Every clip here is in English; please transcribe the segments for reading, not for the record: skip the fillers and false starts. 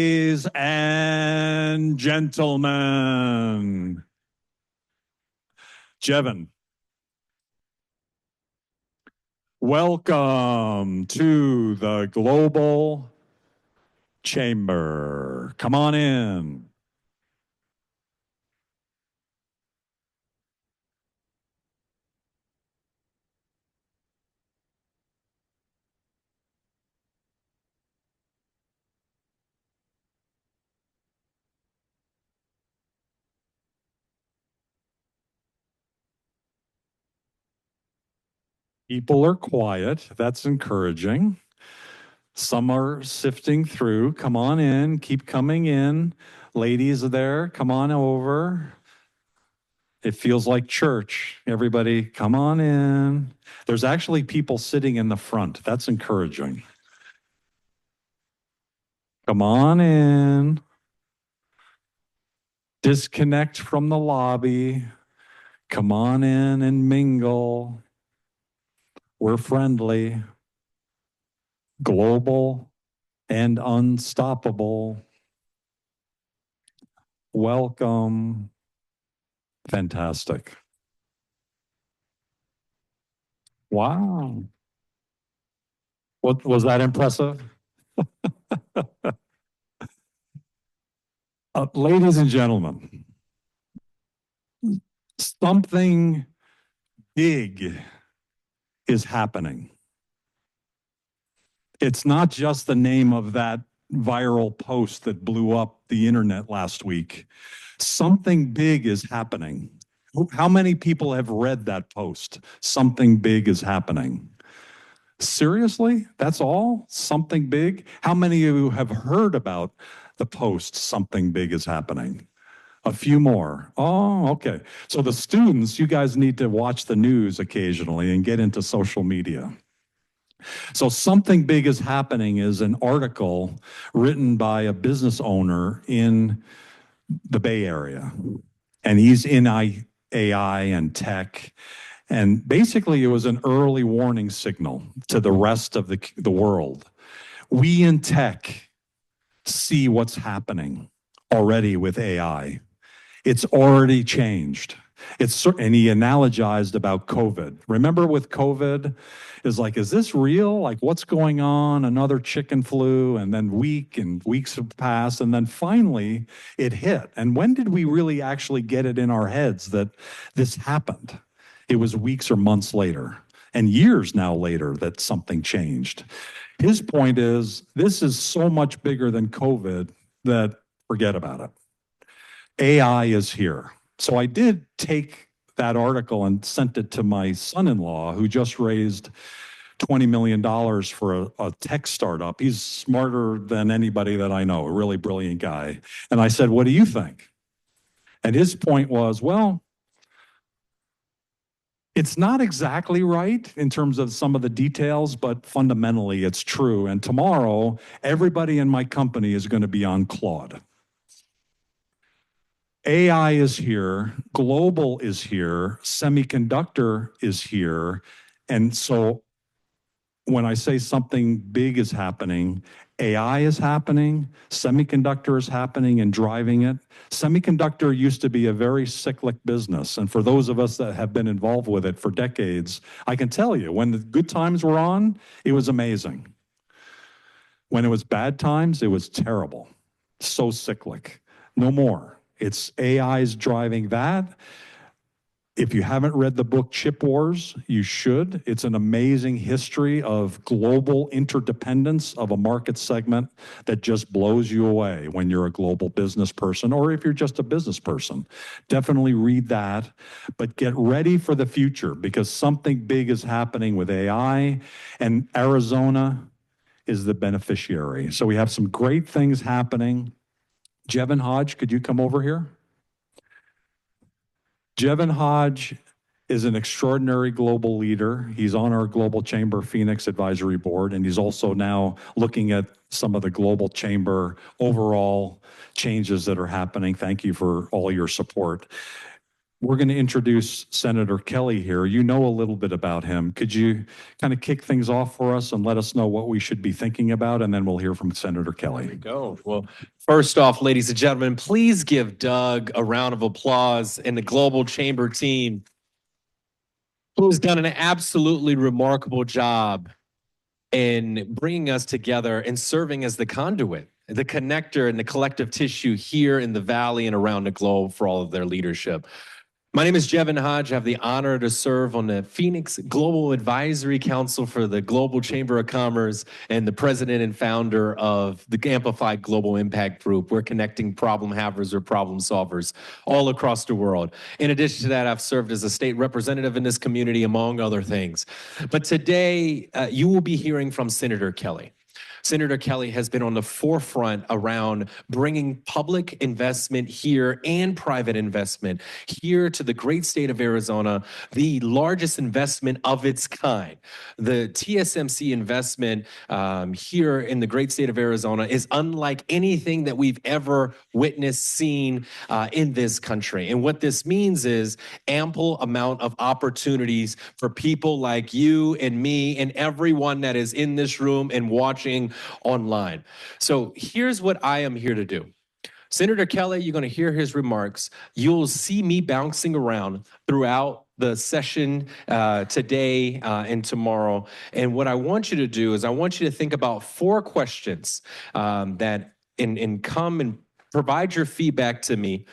Ladies and gentlemen, Jevon, welcome to the Global Chamber. Come on in. People are quiet. That's encouraging. Some are sifting through. Come on in. Keep coming in. Ladies are there. Come on over. It feels like church. Everybody, come on in. There's actually people sitting in the front. That's encouraging. Come on in. Disconnect from the lobby. Come on in and mingle. We're friendly, global, and unstoppable. Welcome. Fantastic. Wow. What was that impressive? Ladies and gentlemen, something big is happening. It's not just the name of that viral post that blew up the internet last week. Something big is happening. How many people have read that post? Something big is happening. Seriously? That's all? Something big? How many of you have heard about the post, something big is happening? A few more. Oh, okay. So the students, you guys need to watch the news occasionally and get into social media. So something big is happening is an article written by a business owner in the Bay Area. And he's in AI and tech. And basically, it was an early warning signal to the rest of the world. We in tech see what's happening already with AI. It's already changed. And he analogized about COVID. Remember with COVID, is like, is this real? Like, what's going on? Another chicken flu, and then weeks have passed, and then finally it hit. And when did we really actually get it in our heads that this happened? It was weeks or months later, and years now later that something changed. His point is, this is so much bigger than COVID that forget about it. AI is here. So I did take that article and sent it to my son-in-law, who just raised $20 million for a tech startup. He's smarter than anybody that I know, a really brilliant guy. And I said, what do you think? And his point was, well, it's not exactly right in terms of some of the details, but fundamentally it's true. And tomorrow, everybody in my company is going to be on Claude. AI is here, global is here, semiconductor is here. And so when I say something big is happening, AI is happening, semiconductor is happening and driving it. Semiconductor used to be a very cyclic business. And for those of us that have been involved with it for decades, I can tell you, when the good times were on, it was amazing. When it was bad times, it was terrible. So cyclic. No more. It's AI's driving that. If you haven't read the book Chip Wars, you should. It's an amazing history of global interdependence of a market segment that just blows you away when you're a global business person, or if you're just a business person. Definitely read that, but get ready for the future because something big is happening with AI, and Arizona is the beneficiary. So we have some great things happening. Jevon Hodge, could you come over here? Jevon Hodge is an extraordinary global leader. He's on our Global Chamber Phoenix Advisory Board, and he's also now looking at some of the Global Chamber overall changes that are happening. Thank you for all your support. We're going to introduce Senator Kelly here. You know a little bit about him. Could you kind of kick things off for us and let us know what we should be thinking about, and then we'll hear from Senator Kelly. There we go. Well, first off, ladies and gentlemen, please give Doug a round of applause and the Global Chamber team, who has done an absolutely remarkable job in bringing us together and serving as the conduit, the connector, and the collective tissue here in the Valley and around the globe for all of their leadership. My name is Jevin Hodge. I have the honor to serve on the Phoenix Global Advisory Council for the Global Chamber of Commerce and the president and founder of the Amplified Global Impact Group. We're connecting problem havers or problem solvers all across the world. In addition to that, I've served as a state representative in this community, among other things. But today, you will be hearing from Senator Kelly. Senator Kelly has been on the forefront around bringing public investment here and private investment here to the great state of Arizona, the largest investment of its kind. The TSMC investment here in the great state of Arizona is unlike anything that we've ever witnessed, seen in this country. And what this means is ample amount of opportunities for people like you and me and everyone that is in this room and watching online. So here's what I am here to do. Senator Kelly, you're going to hear his remarks. You'll see me bouncing around throughout the session today and tomorrow. And what I want you to do is I want you to think about 4 questions that come and provide your feedback to me,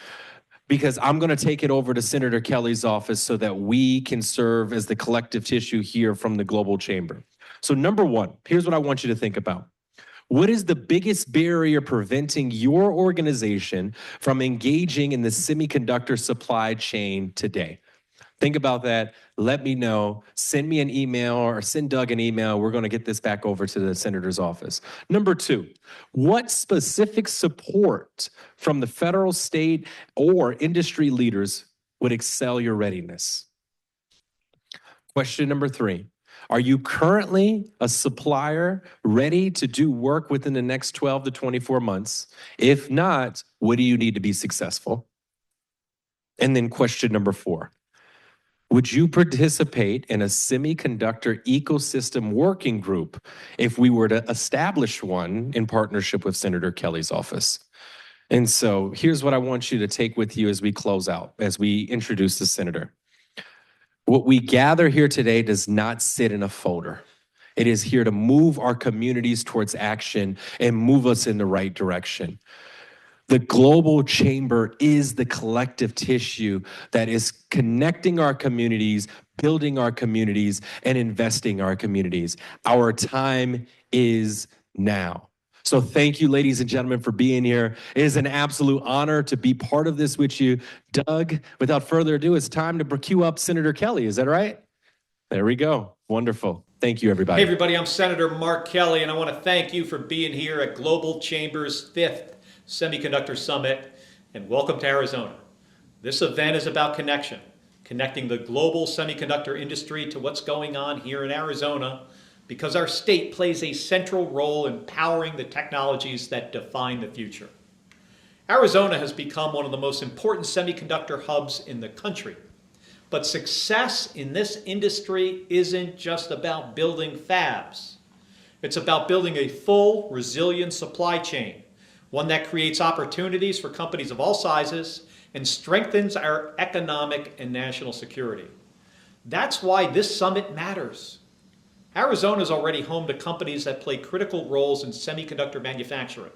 because I'm going to take it over to Senator Kelly's office so that we can serve as the collective tissue here from the Global Chamber. So number 1, here's what I want you to think about. What is the biggest barrier preventing your organization from engaging in the semiconductor supply chain today? Think about that. Let me know. Send me an email or send Doug an email. We're going to get this back over to the senator's office. Number 2, what specific support from the federal, state, or industry leaders would excel your readiness? Question number 3. Are you currently a supplier ready to do work within the next 12 to 24 months? If not, what do you need to be successful? And then question number 4. Would you participate in a semiconductor ecosystem working group if we were to establish one in partnership with Senator Kelly's office? And so here's what I want you to take with you as we close out, as we introduce the senator. What we gather here today does not sit in a folder. It is here to move our communities towards action and move us in the right direction. The Global Chamber is the collective tissue that is connecting our communities, building our communities, and investing our communities. Our time is now. So thank you, ladies and gentlemen, for being here. It is an absolute honor to be part of this with you. Doug, without further ado, it's time to queue up Senator Kelly. Is that right? There we go. Wonderful. Thank you, everybody. Hey, everybody. I'm Senator Mark Kelly, and I want to thank you for being here at Global Chamber's 5th Semiconductor Summit, and welcome to Arizona. This event is about connection, connecting the global semiconductor industry to what's going on here in Arizona, because our state plays a central role in powering the technologies that define the future. Arizona has become one of the most important semiconductor hubs in the country. But success in this industry isn't just about building fabs. It's about building a full, resilient supply chain, one that creates opportunities for companies of all sizes and strengthens our economic and national security. That's why this summit matters. Arizona is already home to companies that play critical roles in semiconductor manufacturing,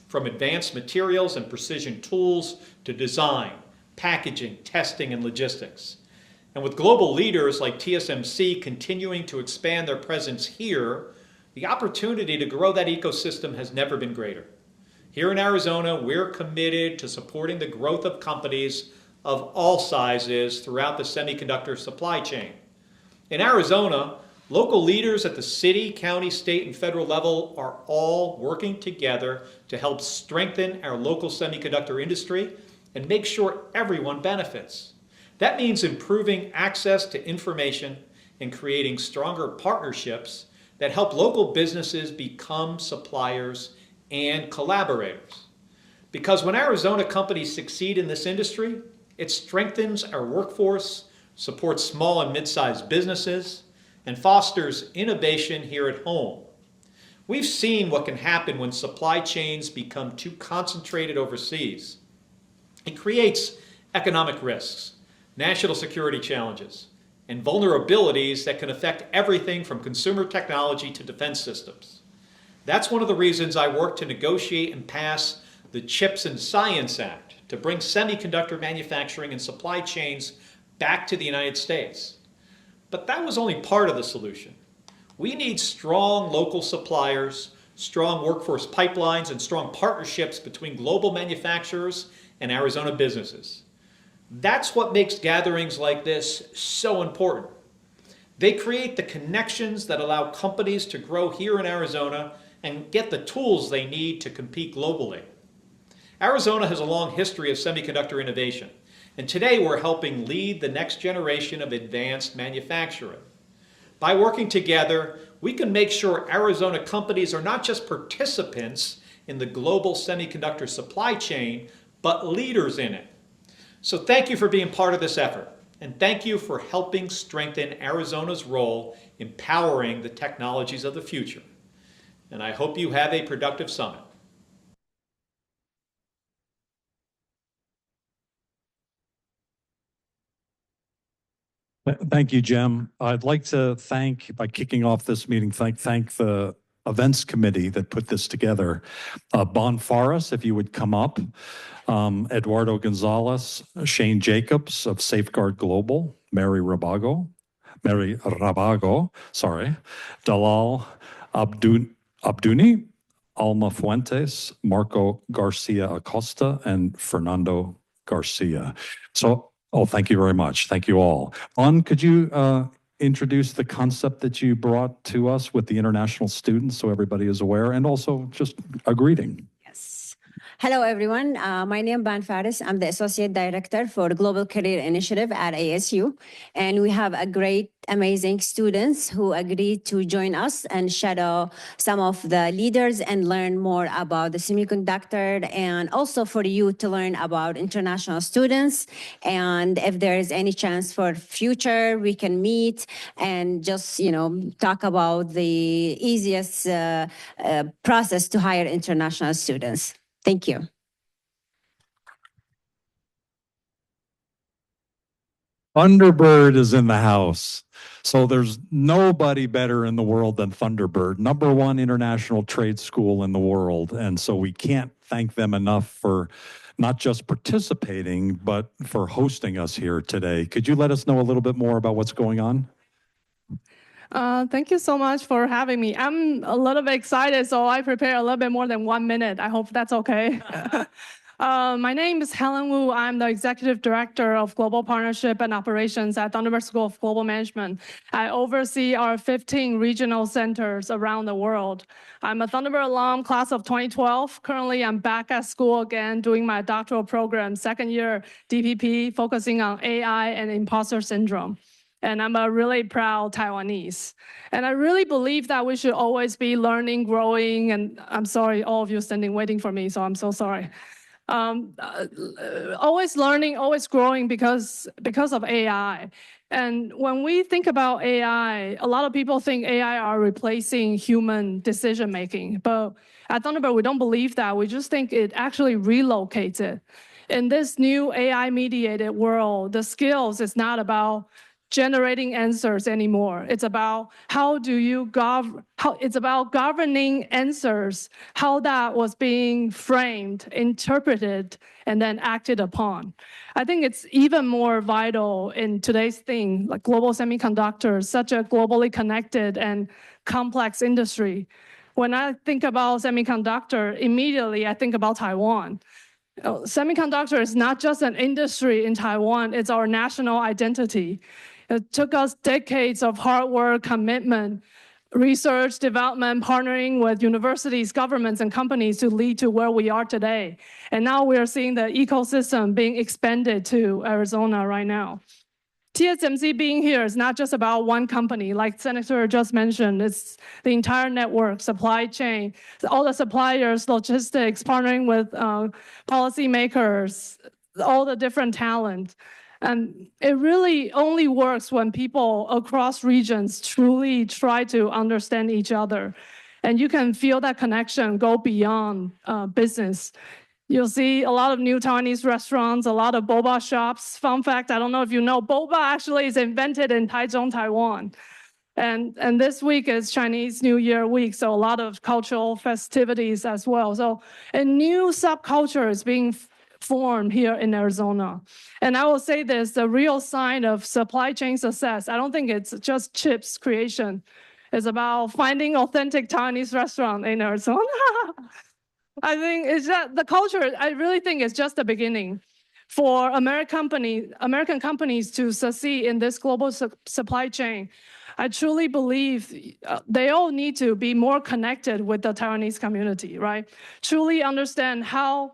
from advanced materials and precision tools to design, packaging, testing, and logistics. And with global leaders like TSMC continuing to expand their presence here, the opportunity to grow that ecosystem has never been greater. Here in Arizona, we're committed to supporting the growth of companies of all sizes throughout the semiconductor supply chain. In Arizona, local leaders at the city, county, state, and federal level are all working together to help strengthen our local semiconductor industry and make sure everyone benefits. That means improving access to information and creating stronger partnerships that help local businesses become suppliers and collaborators. Because when Arizona companies succeed in this industry, It strengthens our workforce, supports small and mid-sized businesses, and fosters innovation here at home. We've seen what can happen when supply chains become too concentrated overseas. It creates economic risks, national security challenges, and vulnerabilities that can affect everything from consumer technology to defense systems. That's one of the reasons I worked to negotiate and pass the CHIPS and Science Act to bring semiconductor manufacturing and supply chains back to the United States. But that was only part of the solution. We need strong local suppliers, strong workforce pipelines, and strong partnerships between global manufacturers and Arizona businesses. That's what makes gatherings like this so important. They create the connections that allow companies to grow here in Arizona and get the tools they need to compete globally. Arizona has a long history of semiconductor innovation, and today we're helping lead the next generation of advanced manufacturing. By working together, we can make sure Arizona companies are not just participants in the global semiconductor supply chain, but leaders in it. So thank you for being part of this effort, and thank you for helping strengthen Arizona's role in powering the technologies of the future. And I hope you have a productive summit. Thank you, Jim. I'd like to thank, by kicking off this meeting, thank the events committee that put this together. Ban Faris, if you would come up. Eduardo Gonzalez, Shane Jacobs of Safeguard Global, Mary Rabago, Dalal Abduni, Alma Fuentes, Marco Garcia Acosta, and Fernando Garcia. Thank you very much. Thank you all. Could you introduce the concept that you brought to us with the international students so everybody is aware, and also just a greeting? Yes. Hello, everyone. My name is Ban Faris. I'm the Associate Director for Global Career Initiative at ASU. And we have a great, amazing students who agreed to join us and shadow some of the leaders and learn more about the semiconductor, and also for you to learn about international students. And if there is any chance for future, we can meet and just, talk about the easiest process to hire international students. Thank you. Thunderbird is in the house. So there's nobody better in the world than Thunderbird, #1 international trade school in the world. And so we can't thank them enough for not just participating, but for hosting us here today. Could you let us know a little bit more about what's going on? Thank you so much for having me. I'm a little bit excited, so I prepared a little bit more than 1 minute. I hope that's okay. My name is Helen Wu. I'm the Executive Director of Global Partnership and Operations at Thunderbird School of Global Management. I oversee our 15 regional centers around the world. I'm a Thunderbird alum, class of 2012. Currently, I'm back at school again doing my doctoral program, second year DPP, focusing on AI and imposter syndrome. And I'm a really proud Taiwanese. And I really believe that we should always be learning, growing, and I'm sorry, all of you standing waiting for me, so I'm so sorry. Always learning, always growing because of AI. And when we think about AI, a lot of people think AI are replacing human decision-making. But at Thunderbird, we don't believe that. We just think it actually relocates it. In this new AI-mediated world, the skills is not about generating answers anymore. It's about it's about governing answers, how that was being framed, interpreted, and then acted upon. I think it's even more vital in today's thing, like global semiconductors, such a globally connected and complex industry. When I think about semiconductor, immediately I think about Taiwan. Semiconductor is not just an industry in Taiwan, it's our national identity. It took us decades of hard work, commitment, research, development, partnering with universities, governments, and companies to lead to where we are today. And now we are seeing the ecosystem being expanded to Arizona right now. TSMC being here is not just about one company, like Senator just mentioned. It's the entire network, supply chain, all the suppliers, logistics, partnering with policymakers, all the different talent. And it really only works when people across regions truly try to understand each other. And you can feel that connection go beyond business. You'll see a lot of new Taiwanese restaurants, a lot of boba shops. Fun fact, I don't know if you know, boba actually is invented in Taichung, Taiwan. And this week is Chinese New Year week, so a lot of cultural festivities as well. So a new subculture is being formed here in Arizona. And I will say this, the real sign of supply chain success, I don't think it's just chips creation. It's about finding authentic Taiwanese restaurant in Arizona. I think it's just the culture, I really think it's just the beginning. For American companies to succeed in this global supply chain, I truly believe they all need to be more connected with the Taiwanese community, right? Truly understand how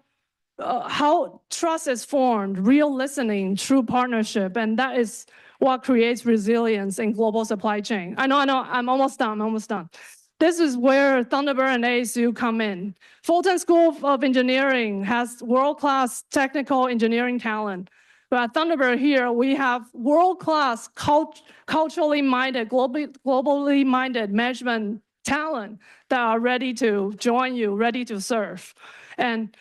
trust is formed, real listening, true partnership, and that is what creates resilience in global supply chain. I know, I'm almost done. This is where Thunderbird and ASU come in. Fulton School of Engineering has world-class technical engineering talent. But at Thunderbird here, we have world-class culturally minded, globally minded management talent that are ready to join you, ready to serve. And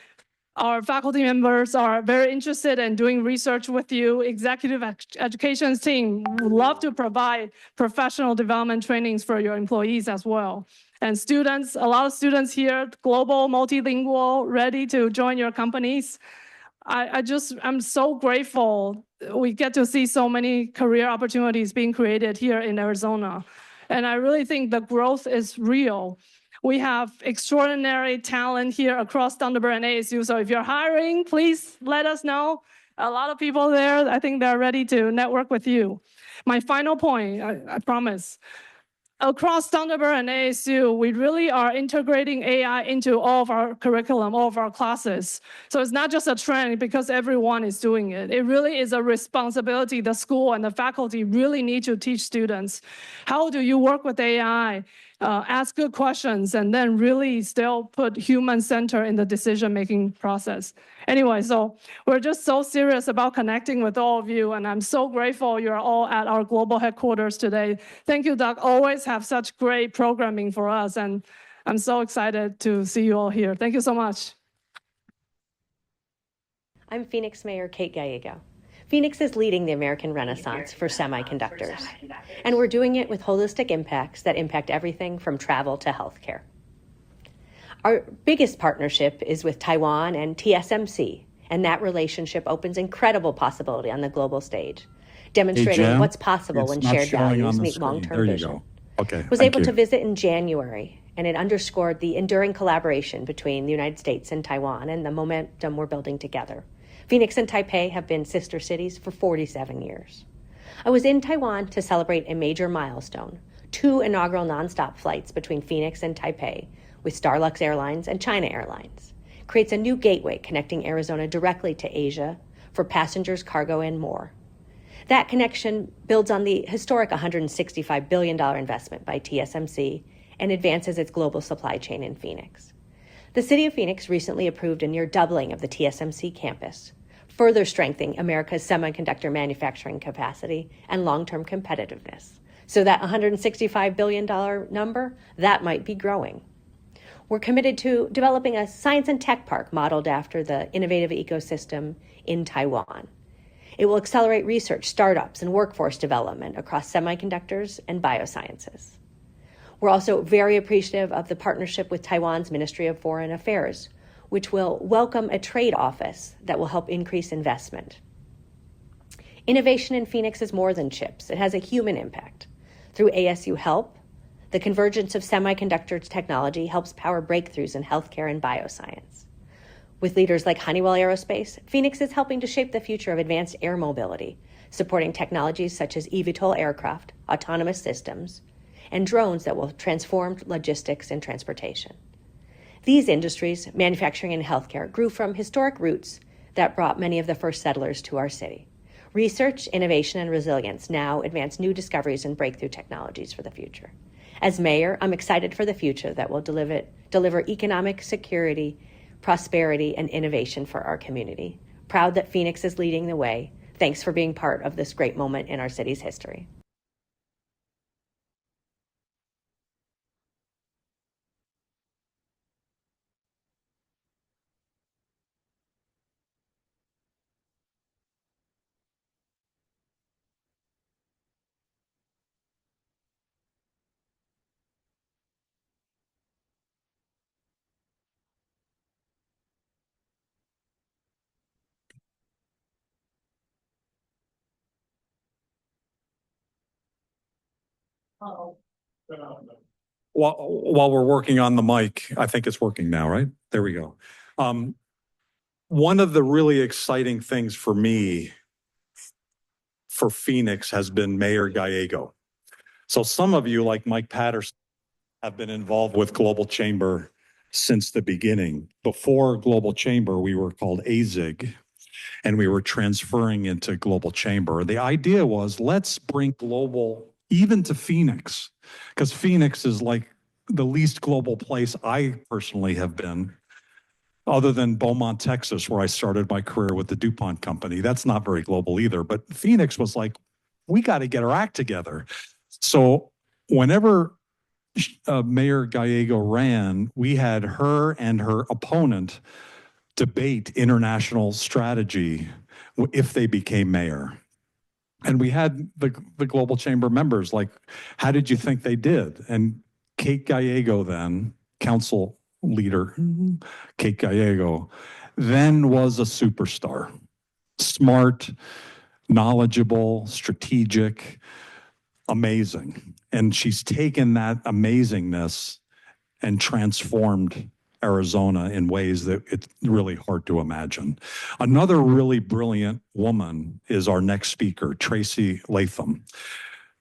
our faculty members are very interested in doing research with you. Executive education team would love to provide professional development trainings for your employees as well. And students, a lot of students here, global, multilingual, ready to join your companies. I'm so grateful we get to see so many career opportunities being created here in Arizona. And I really think the growth is real. We have extraordinary talent here across Thunderbird and ASU. So if you're hiring, please let us know. A lot of people there, I think they're ready to network with you. My final point, I promise. Across Thunderbird and ASU, we really are integrating AI into all of our curriculum, all of our classes. So it's not just a trend because everyone is doing it. It really is a responsibility the school and the faculty really need to teach students. How do you work with AI? Ask good questions, and then really still put human center in the decision-making process. Anyway, so we're just so serious about connecting with all of you, and I'm so grateful you're all at our global headquarters today. Thank you, Doug. Always have such great programming for us, and I'm so excited to see you all here. Thank you so much. I'm Phoenix Mayor Kate Gallego. Phoenix is leading the American Renaissance for semiconductors, and we're doing it with holistic impacts that impact everything from travel to healthcare. Our biggest partnership is with Taiwan and TSMC, and that relationship opens incredible possibility on the global stage, demonstrating what's possible when shared values meet long-term vision. Okay, was able to visit in January, and it underscored the enduring collaboration between the United States and Taiwan and the momentum we're building together. Phoenix and Taipei have been sister cities for 47 years. I was in Taiwan to celebrate a major milestone, 2 inaugural nonstop flights between Phoenix and Taipei with Starlux Airlines and China Airlines. Creates a new gateway connecting Arizona directly to Asia for passengers, cargo, and more. That connection builds on the historic $165 billion investment by TSMC and advances its global supply chain in Phoenix. The City of Phoenix recently approved a near doubling of the TSMC campus, further strengthening America's semiconductor manufacturing capacity and long-term competitiveness. So that $165 billion number, that might be growing. We're committed to developing a science and tech park modeled after the innovative ecosystem in Taiwan. It will accelerate research, startups, and workforce development across semiconductors and biosciences. We're also very appreciative of the partnership with Taiwan's Ministry of Foreign Affairs, which will welcome a trade office that will help increase investment. Innovation in Phoenix is more than chips. It has a human impact. Through ASU Help, the convergence of semiconductor technology helps power breakthroughs in healthcare and bioscience. With leaders like Honeywell Aerospace, Phoenix is helping to shape the future of advanced air mobility, supporting technologies such as eVTOL aircraft, autonomous systems, and drones that will transform logistics and transportation. These industries, manufacturing and healthcare, grew from historic roots that brought many of the first settlers to our city. Research, innovation, and resilience now advance new discoveries and breakthrough technologies for the future. As mayor, I'm excited for the future that will deliver economic security, prosperity, and innovation for our community, Proud that Phoenix is leading the way. Thanks for being part of this great moment in our city's history. While we're working on the mic, I think it's working now, right? There we go. One of the really exciting things for me for Phoenix has been Mayor Gallego. So some of you, like Mike Patterson, have been involved with Global Chamber since the beginning. Before Global Chamber, we were called AZIG, and we were transferring into Global Chamber. The idea was, let's bring global even to Phoenix, because Phoenix is like the least global place I personally have been, other than Beaumont, Texas, where I started my career with the DuPont company. That's not very global either, but Phoenix was like, we got to get our act together. So whenever Mayor Gallego ran, we had her and her opponent debate international strategy if they became mayor. And we had the Global Chamber members like, how did you think they did? And Kate Gallego then, council leader, Kate Gallego, then was a superstar. Smart, knowledgeable, strategic, amazing. And she's taken that amazingness and transformed Arizona in ways that it's really hard to imagine. Another really brilliant woman is our next speaker, Tracy Latham.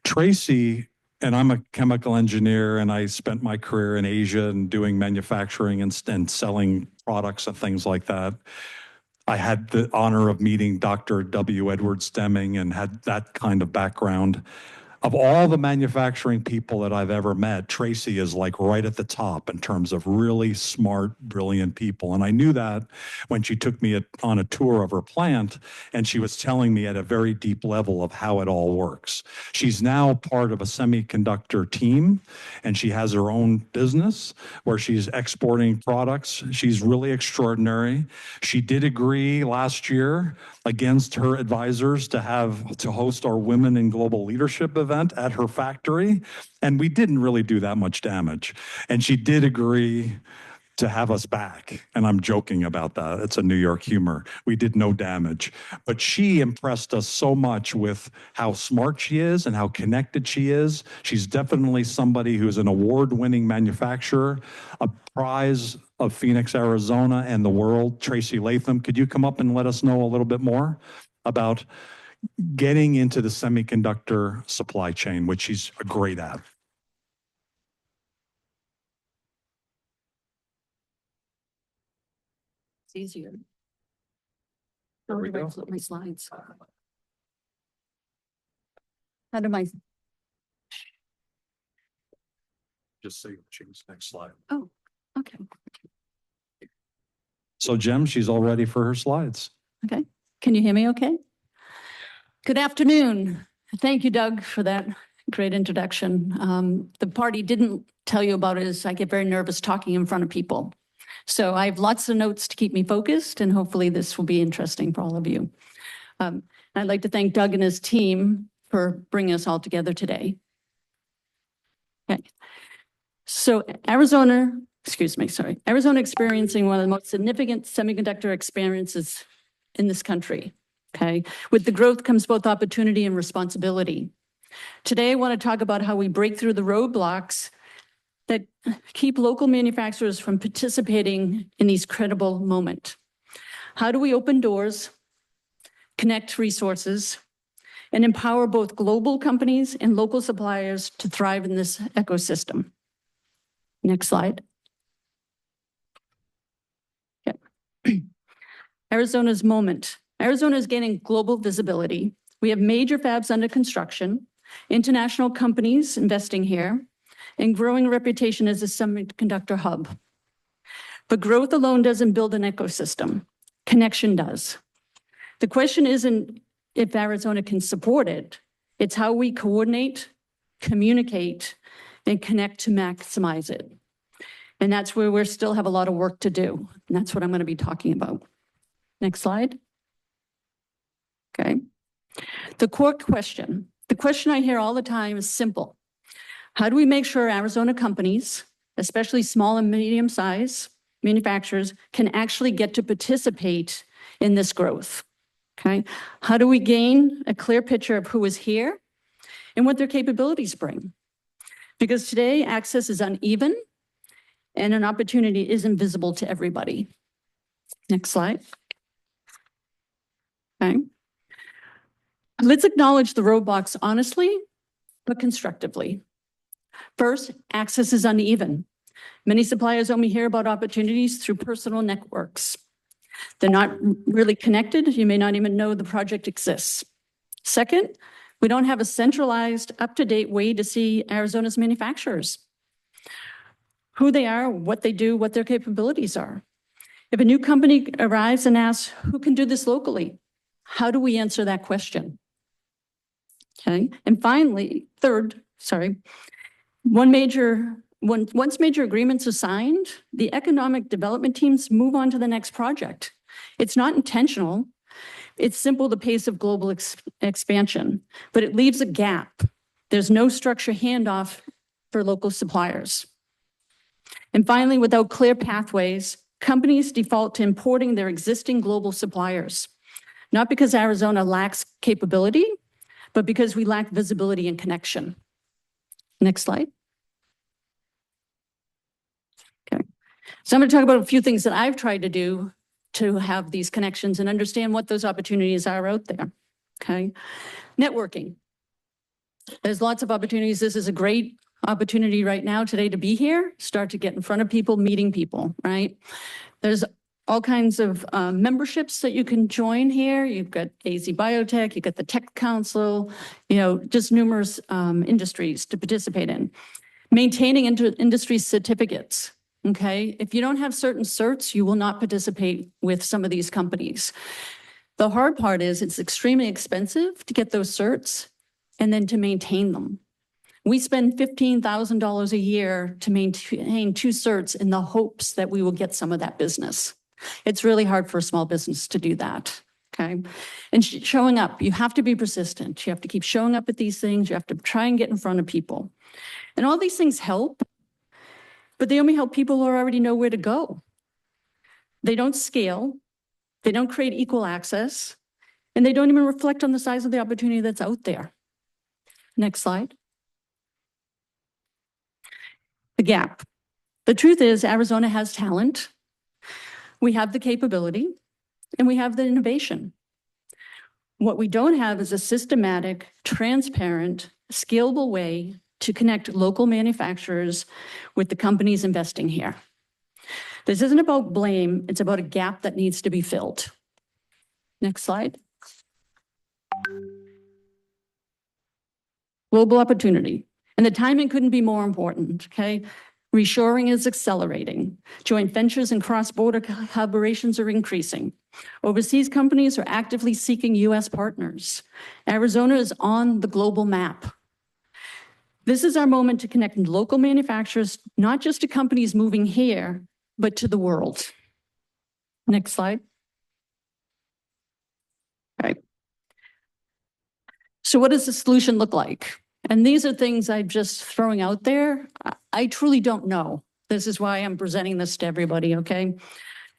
Tracy, and I'm a chemical engineer, and I spent my career in Asia and doing manufacturing and selling products and things like that. I had the honor of meeting Dr. W. Edward Stemming and had that kind of background. Of all the manufacturing people that I've ever met, Tracy is like right at the top in terms of really smart, brilliant people. And I knew that when she took me on a tour of her plant, and she was telling me at a very deep level of how it all works. She's now part of a semiconductor team, and she has her own business where she's exporting products. She's really extraordinary. She did agree last year against her advisors to host our Women in Global Leadership event at her factory, and we didn't really do that much damage. And she did agree to have us back, and I'm joking about that. It's a New York humor. We did no damage, but she impressed us so much with how smart she is and how connected she is. She's definitely somebody who's an award-winning manufacturer, a prize of Phoenix, Arizona, and the world. Tracy Latham, could you come up and let us know a little bit more about getting into the semiconductor supply chain, which she's great at? It's easier. There we How do I go. flip my slides? How do my, Just say change next slide. oh, okay, So Jem, she's all ready for her slides. okay. Can you hear me okay? Good afternoon. Thank you, Doug, for that great introduction. The party didn't tell you about it is I get very nervous talking in front of people. So I have lots of notes to keep me focused, and hopefully this will be interesting for all of you. I'd like to thank Doug and his team for bringing us all together today. Okay. So Arizona experiencing one of the most significant semiconductor experiences in this country. Okay. With the growth comes both opportunity and responsibility. Today, I want to talk about how we break through the roadblocks that keep local manufacturers from participating in these credible moments. How do we open doors, connect resources, and empower both global companies and local suppliers to thrive in this ecosystem? Next slide. Okay. Arizona's moment. Arizona is gaining global visibility. We have major fabs under construction, international companies investing here, and growing reputation as a semiconductor hub. But growth alone doesn't build an ecosystem. Connection does. The question isn't if Arizona can support it, it's how we coordinate, communicate, and connect to maximize it. And that's where we still have a lot of work to do. And that's what I'm going to be talking about. Next slide. Okay. The core question, the question I hear all the time is simple. How do we make sure Arizona companies, especially small and medium size manufacturers, can actually get to participate in this growth? Okay. How do we gain a clear picture of who is here and what their capabilities bring? Because today access is uneven and an opportunity isn't visible to everybody. Next slide. Okay. Let's acknowledge the roadblocks honestly, but constructively. First, access is uneven. Many suppliers only hear about opportunities through personal networks. They're not really connected. You may not even know the project exists. Second, we don't have a centralized, up-to-date way to see Arizona's manufacturers, who they are, what they do, what their capabilities are. If a new company arrives and asks, who can do this locally? How do we answer that question? Okay, and finally, once major agreements are signed, the economic development teams move on to the next project. It's not intentional. It's simple, the pace of global expansion, but it leaves a gap. There's no structure handoff for local suppliers. And finally, without clear pathways, companies default to importing their existing global suppliers, not because Arizona lacks capability, but because we lack visibility and connection. Next slide. Okay. So I'm going to talk about a few things that I've tried to do to have these connections and understand what those opportunities are out there. Okay. Networking. There's lots of opportunities. This is a great opportunity right now today to be here, start to get in front of people, meeting people, right? There's all kinds of memberships that you can join here. You've got AZ Biotech, you've got the Tech Council, just numerous industries to participate in. Maintaining industry certificates, okay? If you don't have certain certs, you will not participate with some of these companies. The hard part is it's extremely expensive to get those certs and then to maintain them. We spend $15,000 a year to maintain 2 certs in the hopes that we will get some of that business. It's really hard for a small business to do that, okay? And showing up, you have to be persistent. You have to keep showing up at these things. You have to try and get in front of people. And all these things help, but they only help people who already know where to go. They don't scale. They don't create equal access, and they don't even reflect on the size of the opportunity that's out there. Next slide. The gap. The truth is Arizona has talent. We have the capability and we have the innovation. What we don't have is a systematic, transparent, scalable way to connect local manufacturers with the companies investing here. This isn't about blame, it's about a gap that needs to be filled. Next slide. Global opportunity. And the timing couldn't be more important, okay? Reshoring is accelerating. Joint ventures and cross-border collaborations are increasing. Overseas companies are actively seeking US partners. Arizona is on the global map. This is our moment to connect local manufacturers, not just to companies moving here, but to the world. Next slide. All right. So what does the solution look like? And these are things I'm just throwing out there. I truly don't know. This is why I'm presenting this to everybody, okay?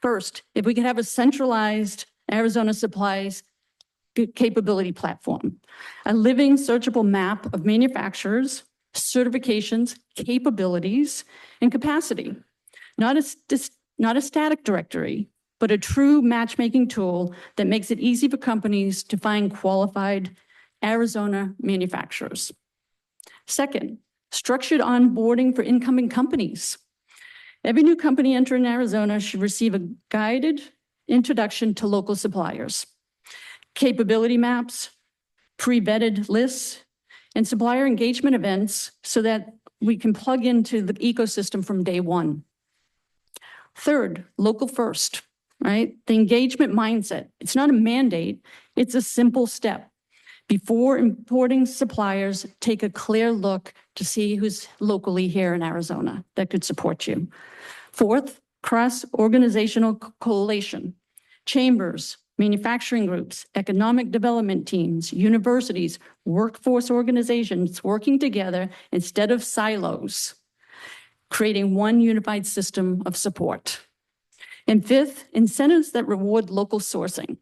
First, if we could have a centralized Arizona supplies capability platform, a living searchable map of manufacturers, certifications, capabilities, and capacity. Not a static directory, but a true matchmaking tool that makes it easy for companies to find qualified Arizona manufacturers. Second, structured onboarding for incoming companies. Every new company entering Arizona should receive a guided introduction to local suppliers, capability maps, pre-vetted lists, and supplier engagement events so that we can plug into the ecosystem from day one. Third, local first. right? The engagement mindset. It's not a mandate, it's a simple step. Before importing suppliers, take a clear look to see who's locally here in Arizona that could support you. Fourth, cross-organizational coalition. Chambers, manufacturing groups, economic development teams, universities, workforce organizations working together instead of silos, creating one unified system of support. And fifth, incentives that reward local sourcing.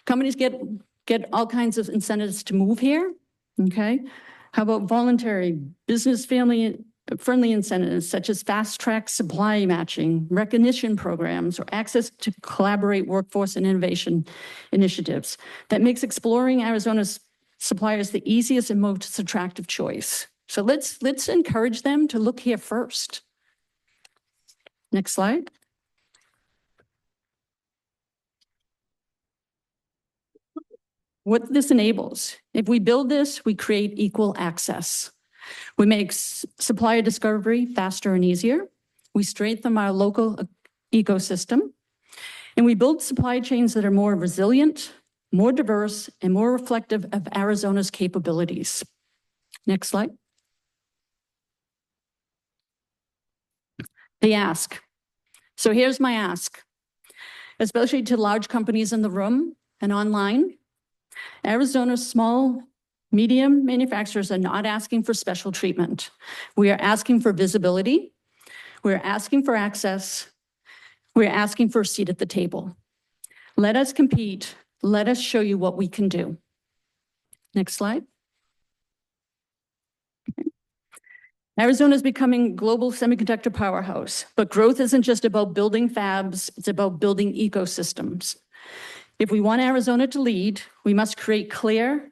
Companies get all kinds of incentives to move here, okay? How about voluntary, business family-friendly incentives such as fast-track supply matching, recognition programs, or access to collaborate workforce and innovation initiatives that makes exploring Arizona's suppliers the easiest and most attractive choice. So let's encourage them to look here first. Next slide. What this enables, if we build this, we create equal access. We make supplier discovery faster and easier. We strengthen our local ecosystem. And we build supply chains that are more resilient, more diverse, and more reflective of Arizona's capabilities. Next slide. The ask. So here's my ask, especially to large companies in the room and online. Arizona's small, medium manufacturers are not asking for special treatment. We are asking for visibility. We're asking for access. We're asking for a seat at the table. Let us compete. Let us show you what we can do. Next slide. Arizona is becoming a global semiconductor powerhouse, but growth isn't just about building fabs, it's about building ecosystems. If we want Arizona to lead, we must create clear,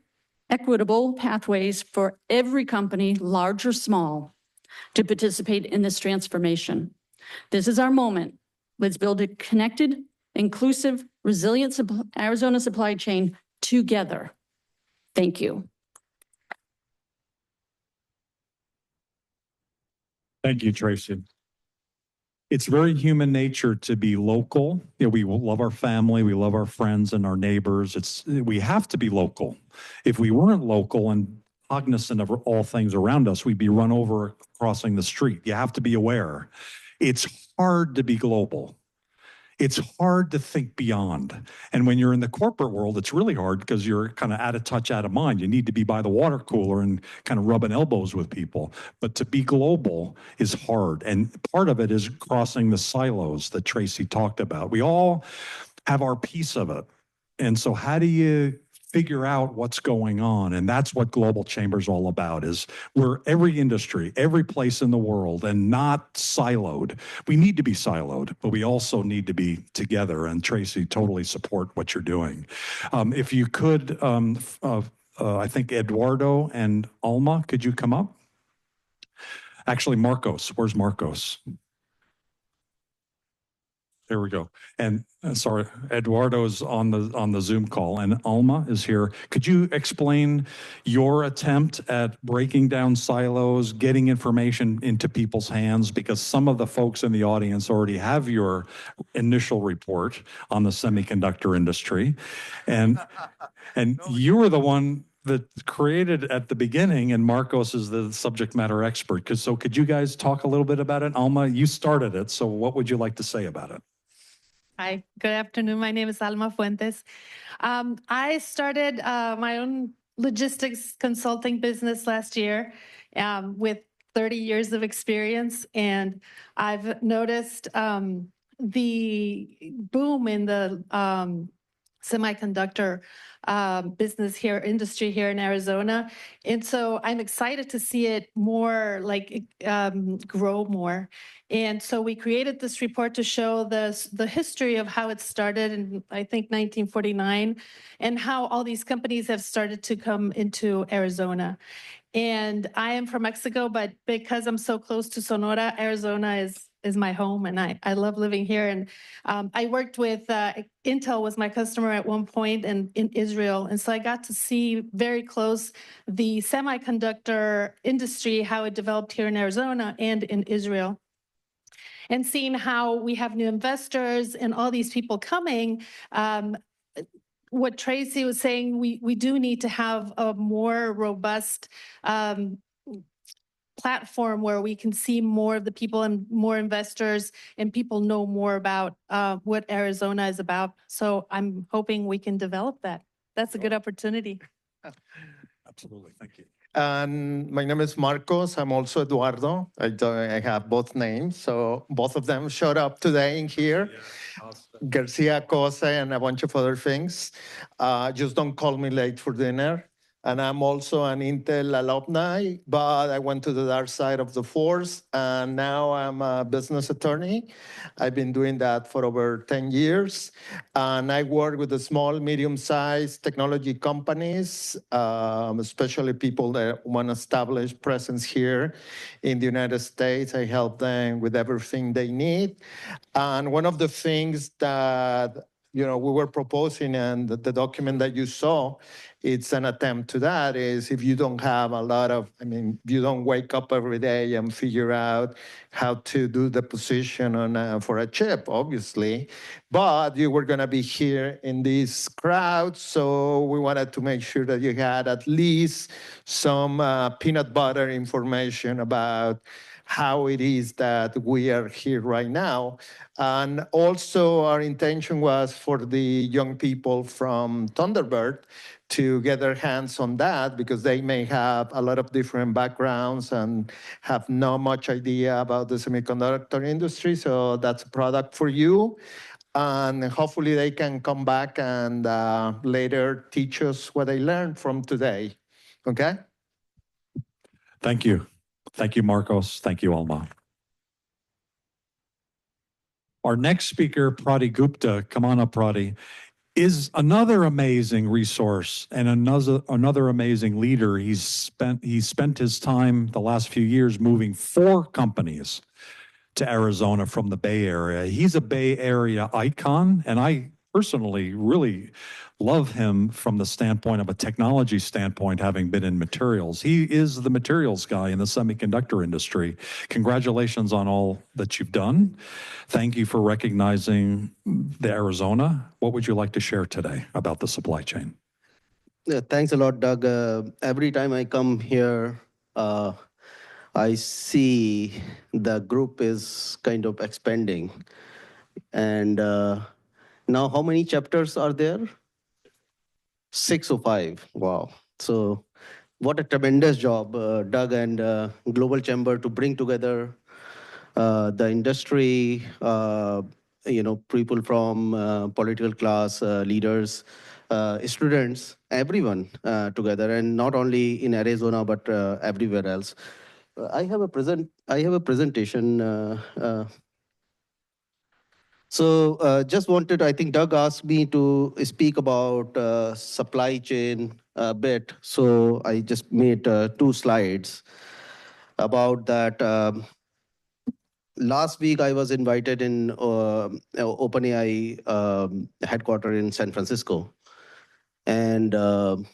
equitable pathways for every company, large or small, to participate in this transformation. This is our moment. Let's build a connected, inclusive, resilient Arizona supply chain together. Thank you. Thank you, Tracy. It's very human nature to be local. You know, we love our family, we love our friends and our neighbors. We have to be local. If we weren't local and cognizant of all things around us, we'd be run over crossing the street. You have to be aware. It's hard to be global. It's hard to think beyond. And when you're in the corporate world, it's really hard because you're kind of out of touch, out of mind. You need to be by the water cooler and kind of rubbing elbows with people. But to be global is hard. And part of it is crossing the silos that Tracy talked about. We all have our piece of it. And so how do you figure out what's going on? And that's what Global Chamber is all about, is we're every industry, every place in the world, and not siloed. We need to be siloed, but we also need to be together. And Tracy, totally support what you're doing. If you could, I think Eduardo and Alma, could you come up? Actually, Marcos, where's Marcos? There we go. And sorry, Eduardo's on the Zoom call, and Alma is here. Could you explain your attempt at breaking down silos, getting information into people's hands? Because some of the folks in the audience already have your initial report on the semiconductor industry, and you were the one that created at the beginning, and Marcos is the subject matter expert. So could you guys talk a little bit about it? Alma, you started it, so what would you like to say about it? Hi, good afternoon. My name is Alma Fuentes. I started my own logistics consulting business last year with 30 years of experience, and I've noticed the boom in the semiconductor industry here in Arizona. And so I'm excited to see it more grow more. And so we created this report to show the history of how it started in, I think, 1949, and how all these companies have started to come into Arizona. And I am from Mexico, but because I'm so close to Sonora, Arizona is my home, and I love living here. And I worked with Intel was my customer at one point in Israel, and so I got to see very close the semiconductor industry, how it developed here in Arizona and in Israel. and seeing how we have new investors and all these people coming, what Tracy was saying, we do need to have a more robust platform where we can see more of the people and more investors and people know more about what Arizona is about. So I'm hoping we can develop that. That's a good opportunity. Absolutely. Thank you. And my name is Marcos. I'm also Eduardo. I have both names. So both of them showed up today in here. Garcia Cosa and a bunch of other things. Just don't call me late for dinner. And I'm also an Intel alumni, but I went to the dark side of the force, and now I'm a business attorney. I've been doing that for over 10 years, and I work with the small, medium-sized technology companies, especially people that want to establish presence here in the United States. I help them with everything they need. And one of the things that we were proposing, and the document that you saw, it's an attempt to that, is if you don't have a lot of, you don't wake up every day and figure out how to do the position on for a chip, obviously, but you were going to be here in this crowd, so we wanted to make sure that you had at least some peanut butter information about how it is that we are here right now. And also our intention was for the young people from Thunderbird to get their hands on that, because they may have a lot of different backgrounds and have not much idea about the semiconductor industry. So that's a product for you. And hopefully they can come back and later teach us what they learned from today. Okay? Thank you. Thank you, Marcos. Thank you, Alma. Our next speaker, Prati Gupta, come on up, Prati, is another amazing resource and another amazing leader. He's spent his time the last few years moving 4 companies to Arizona from the Bay Area. He's a Bay Area icon, and I personally really love him from the standpoint of a technology standpoint, having been in materials. He is the materials guy in the semiconductor industry. Congratulations on all that you've done. Thank you for recognizing the Arizona. What would you like to share today about the supply chain? Yeah, thanks a lot, Doug. Every time I come here, I see the group is kind of expanding. And now how many chapters are there? 6 or 5. Wow. So what a tremendous job, Doug and Global Chamber, to bring together the industry, people from political class, leaders, students, everyone together, and not only in Arizona, but everywhere else. I have a presentation. So just wanted, I think Doug asked me to speak about supply chain a bit. So I just made 2 slides about that. Last week, I was invited in OpenAI headquarters in San Francisco. And the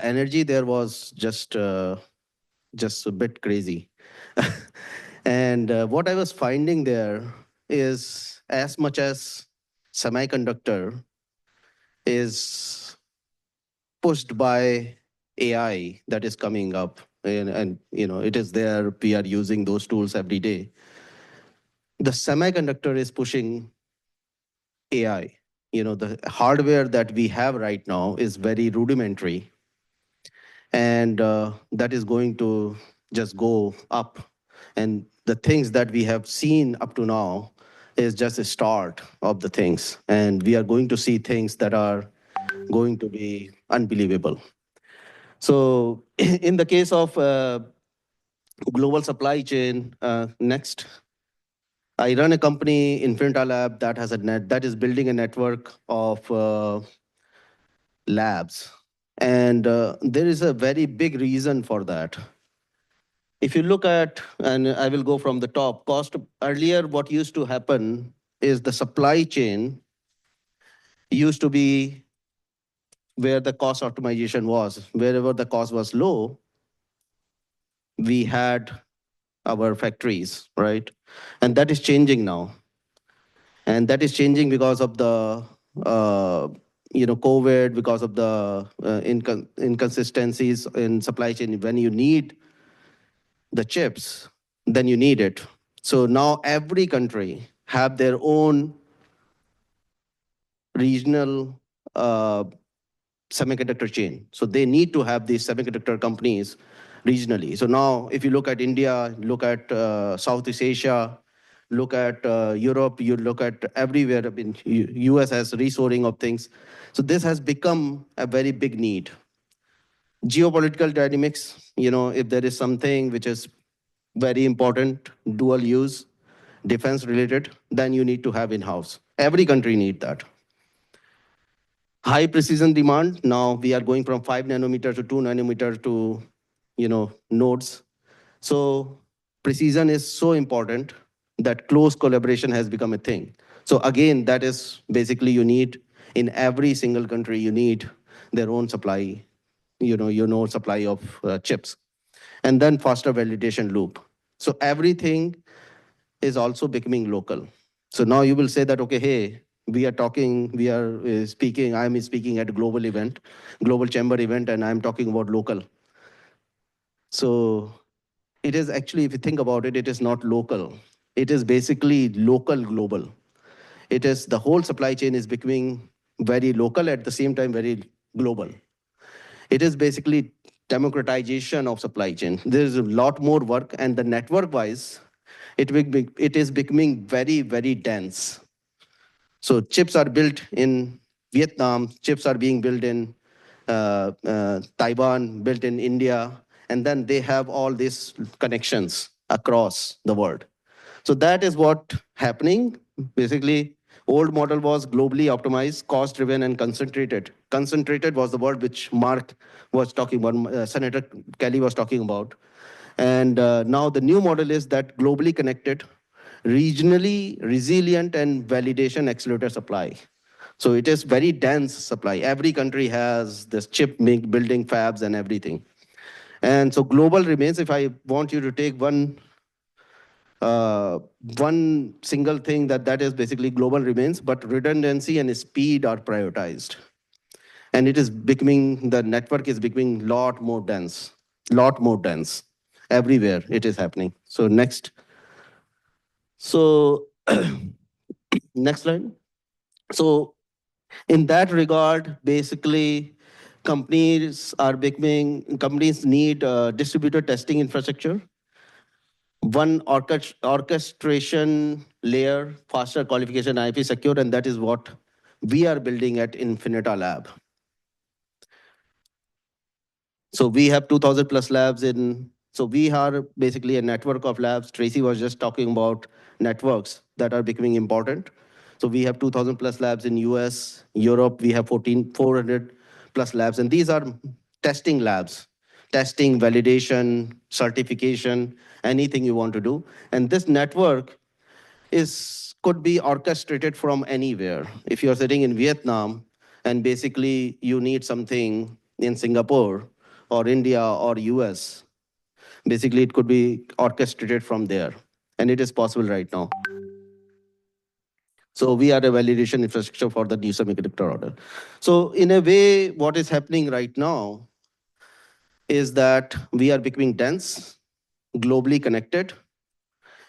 energy there was just a bit crazy. And what I was finding there is, as much as semiconductor is pushed by AI that is coming up, and it is there, we are using those tools every day. The semiconductor is pushing AI. The hardware that we have right now is very rudimentary, and that is going to just go up. And the things that we have seen up to now is just a start of the things. And we are going to see things that are going to be unbelievable. So in the case of global supply chain, next, I run a company, Infinita Lab, that is building a network of labs. And there is a very big reason for that. If you look at, and I will go from the top, cost. Earlier, what used to happen is the supply chain used to be where the cost optimization was. Wherever the cost was low, we had our factories, right? And that is changing now. And that is changing because of the COVID, because of the inconsistencies in supply chain. When you need the chips, then you need it. So now every country have their own regional semiconductor chain. So they need to have these semiconductor companies regionally. So now if you look at India, look at Southeast Asia, look at Europe, you look at everywhere. I mean, US has reshoring of things. So this has become a very big need. Geopolitical dynamics, if there is something which is very important, dual use, defense related, then you need to have in-house. Every country need that. High precision demand, now we are going from 5 nanometer to 2 nanometer to, nodes. So precision is so important that close collaboration has become a thing. So again, that is basically you need, in every single country, you need their own supply, supply of chips. And then faster validation loop. So everything is also becoming local. So now you will say that, okay, hey, we are speaking, I'm speaking at a global event, global chamber event, and I'm talking about local. So it is actually, if you think about it, it is not local. It is basically local global. It is the whole supply chain is becoming very local, at the same time very global. It is basically democratization of supply chain. There's a lot more work, and the network wise, it is becoming very, very dense. So chips are built in Vietnam, chips are being built in Taiwan, built in India, and then they have all these connections across the world. So that is what happening. Basically, old model was globally optimized, cost-driven, and concentrated. Concentrated was the word which Mark was talking about, Senator Kelly was talking about. And now the new model is that globally connected, regionally resilient, and validation accelerator supply. So it is very dense supply. Every country has this chip building fabs and everything. And so global remains, if I want you to take one single thing, that is basically global remains, but redundancy and speed are prioritized. And it is becoming, the network is becoming lot more dense. Everywhere it is happening. So next. So next slide. So in that regard, basically, companies need distributed testing infrastructure, one orchestration layer, faster qualification, IP secure, and that is what we are building at Infinita Lab. So we have 2,000 plus labs so we are basically a network of labs. Tracy was just talking about networks that are becoming important. So we have 2,000 plus labs in US, Europe, we have 400 plus labs. And these are testing labs, testing, validation, certification, anything you want to do. And this network could be orchestrated from anywhere. If you're sitting in Vietnam and basically you need something in Singapore or India or US, basically it could be orchestrated from there. And it is possible right now. So we are a validation infrastructure for the new semiconductor order. So in a way, what is happening right now is that we are becoming dense, globally connected,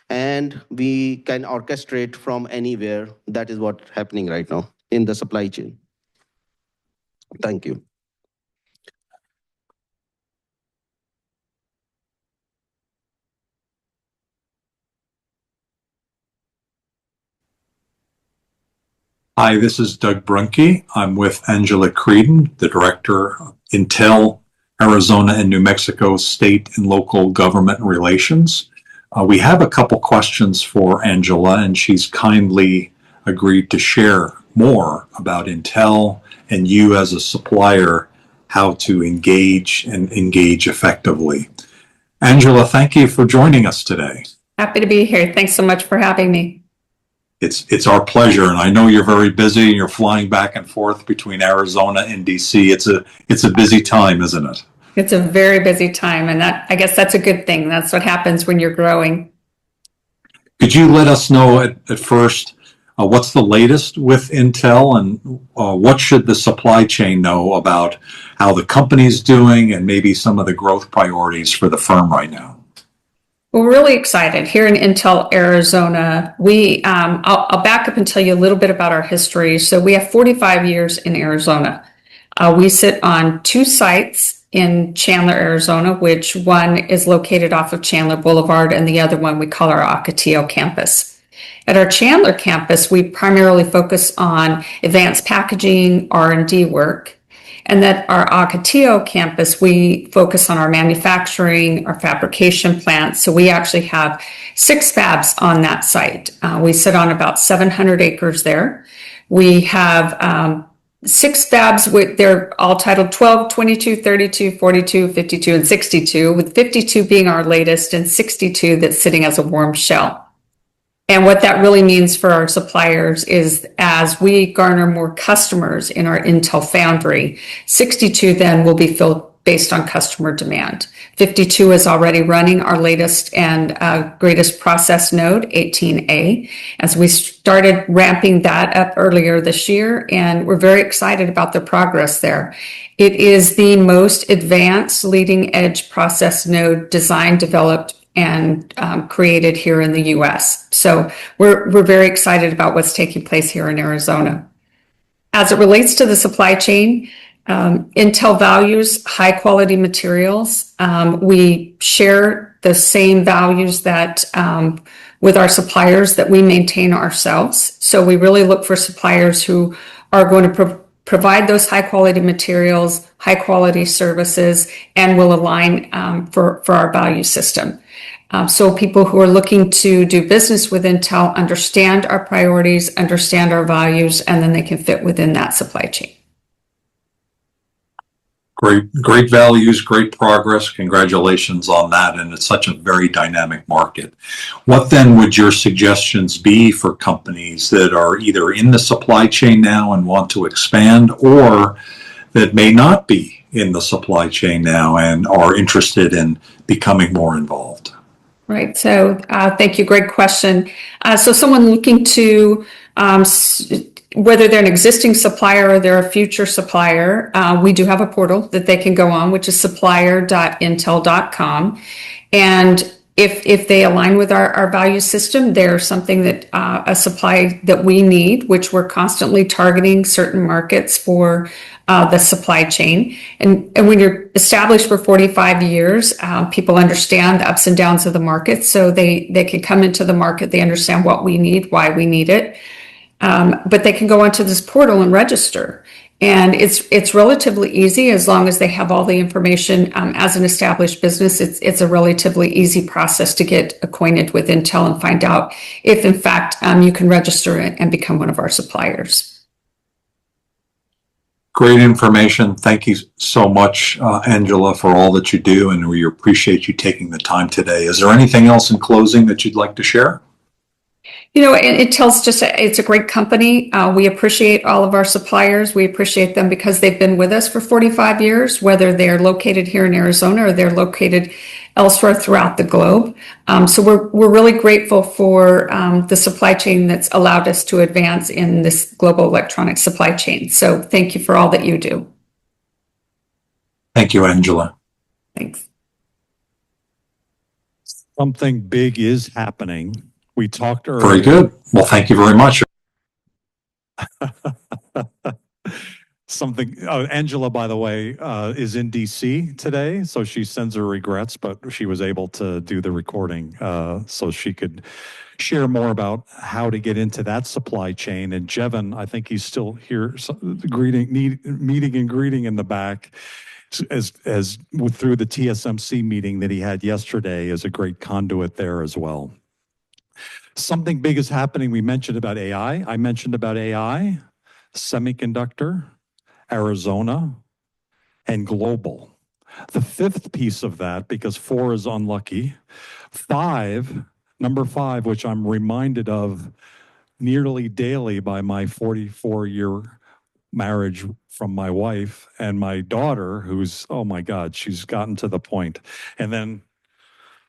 and we can orchestrate from anywhere. That is what's happening right now in the supply chain. Thank you. Hi, this is Doug Brunke. I'm with Angela Creedon, the Director of Intel, Arizona and New Mexico State and Local Government Relations. We have a couple questions for Angela, and she's kindly agreed to share more about Intel and you as a supplier, how to engage and engage effectively. Angela, thank you for joining us today. Happy to be here. Thanks so much for having me. It's our pleasure, and I know you're very busy and you're flying back and forth between Arizona and DC. It's a busy time, isn't it? It's a very busy time, and I guess that's a good thing. That's what happens when you're growing. Could you let us know at first what's the latest with Intel, and what should the supply chain know about how the company's doing and maybe some of the growth priorities for the firm right now? We're really excited here in Intel, Arizona. I'll back up and tell you a little bit about our history. So we have 45 years in Arizona. We sit on 2 sites in Chandler, Arizona, which one is located off of Chandler Boulevard, and the other one we call our Ocotillo campus. At our Chandler campus, we primarily focus on advanced packaging, R&D work. And at our Ocotillo campus, we focus on our manufacturing, our fabrication plants. So we actually have 6 fabs on that site. We sit on about 700 acres there. We have 6 fabs, they're all titled 12, 22, 32, 42, 52, and 62, with 52 being our latest and 62 that's sitting as a warm shell. And what that really means for our suppliers is as we garner more customers in our Intel foundry, 62 then will be filled based on customer demand. 52 is already running our latest and greatest process node, 18A, as we started ramping that up earlier this year, and we're very excited about the progress there. It is the most advanced leading edge process node designed, developed, and created here in the US. So we're very excited about what's taking place here in Arizona. As it relates to the supply chain, Intel values high quality materials. We share the same values that with our suppliers that we maintain ourselves. So we really look for suppliers who are going to provide those high quality materials, high quality services, and will align for our value system. So people who are looking to do business with Intel understand our priorities, understand our values, and then they can fit within that supply chain. Great values, great progress. Congratulations on that. And it's such a very dynamic market. What then would your suggestions be for companies that are either in the supply chain now and want to expand, or that may not be in the supply chain now and are interested in becoming more involved? Right. So thank you. Great question. So someone looking to, whether they're an existing supplier or they're a future supplier, we do have a portal that they can go on, which is supplier.intel.com. And if they align with our value system, they're something that a supply that we need, which we're constantly targeting certain markets for the supply chain. And when you're established for 45 years, people understand the ups and downs of the market. So they can come into the market, they understand what we need, why we need it. But they can go onto this portal and register. And it's relatively easy as long as they have all the information. As an established business, it's a relatively easy process to get acquainted with Intel and find out if, in fact, you can register it and become one of our suppliers. Great information. Thank you so much, Angela, for all that you do, and we appreciate you taking the time today. Is there anything else in closing that you'd like to share? You know, Intel's it's a great company. We appreciate all of our suppliers. We appreciate them because they've been with us for 45 years, whether they're located here in Arizona or they're located elsewhere throughout the globe. So we're really grateful for the supply chain that's allowed us to advance in this global electronic supply chain. So thank you for all that you do. Thank you, Angela. Thanks. Something big is happening. We talked earlier. Very good. Well, thank you very much. Angela, by the way, is in DC today, so she sends her regrets, but she was able to do the recording so she could share more about how to get into that supply chain. And Jevon, I think he's still here, meeting and greeting in the back, as through the TSMC meeting that he had yesterday, is a great conduit there as well. Something big is happening. We mentioned about AI. I mentioned about AI, semiconductor, Arizona, and global. The fifth piece of that, because 4 is unlucky, number 5, which I'm reminded of nearly daily by my 44-year marriage from my wife and my daughter, who's, oh my God, she's gotten to the point. And then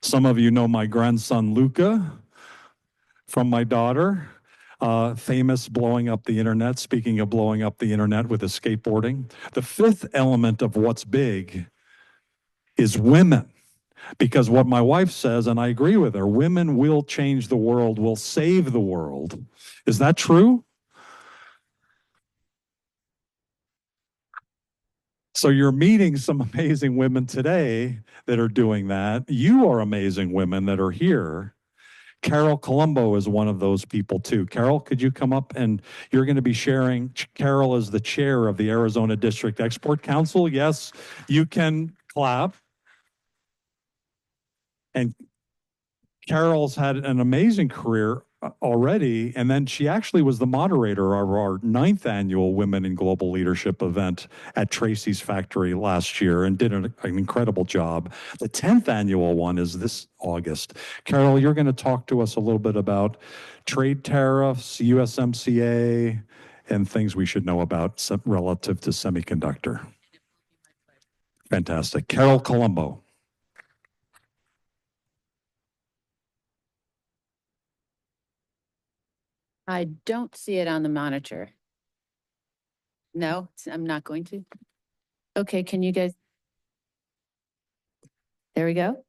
some of you know my grandson, Luca, from my daughter, famous blowing up the internet. Speaking of blowing up the internet with his skateboarding. The fifth element of what's big is women. Because what my wife says, and I agree with her, women will change the world, will save the world. Is that true? So you're meeting some amazing women today that are doing that. You are amazing women that are here. Carol Colombo is one of those people too. Carol, could you come up and you're going to be sharing? Carol is the chair of the Arizona District Export Council. Yes, you can clap. And Carol's had an amazing career already, and then she actually was the moderator of our 9th annual Women in Global Leadership event at Tracy's factory last year and did an incredible job. The 10th annual one is this August. Carol, you're going to talk to us a little bit about trade tariffs, USMCA, and things we should know about relative to semiconductor. Fantastic. Carol Colombo. I don't see it on the monitor. No, I'm not going to. Okay, can you guys? There we go.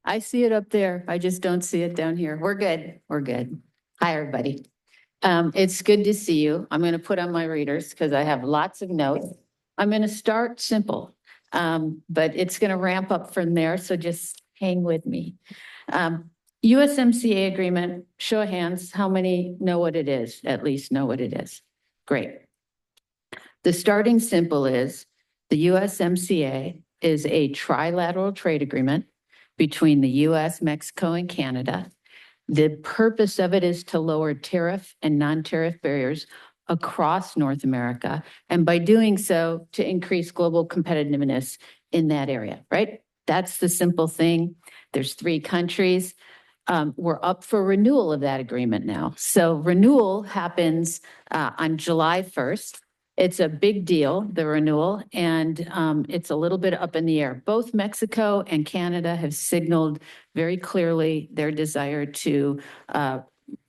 I see it up there. I just don't see it down here. We're good. We're good. Hi, everybody. It's good to see you. I'm going to put on my readers because I have lots of notes. I'm going to start simple, but it's going to ramp up from there. So just hang with me. USMCA agreement, show of hands, how many know what it is, at least know what it is? Great. The starting simple is the USMCA is a trilateral trade agreement between the US, Mexico, and Canada. The purpose of it is to lower tariff and non-tariff barriers across North America, and by doing so, to increase global competitiveness in that area, right? That's the simple thing. There's 3 countries. We're up for renewal of that agreement now. So renewal happens on July 1st. It's a big deal, the renewal, and it's a little bit up in the air. Both Mexico and Canada have signaled very clearly their desire to,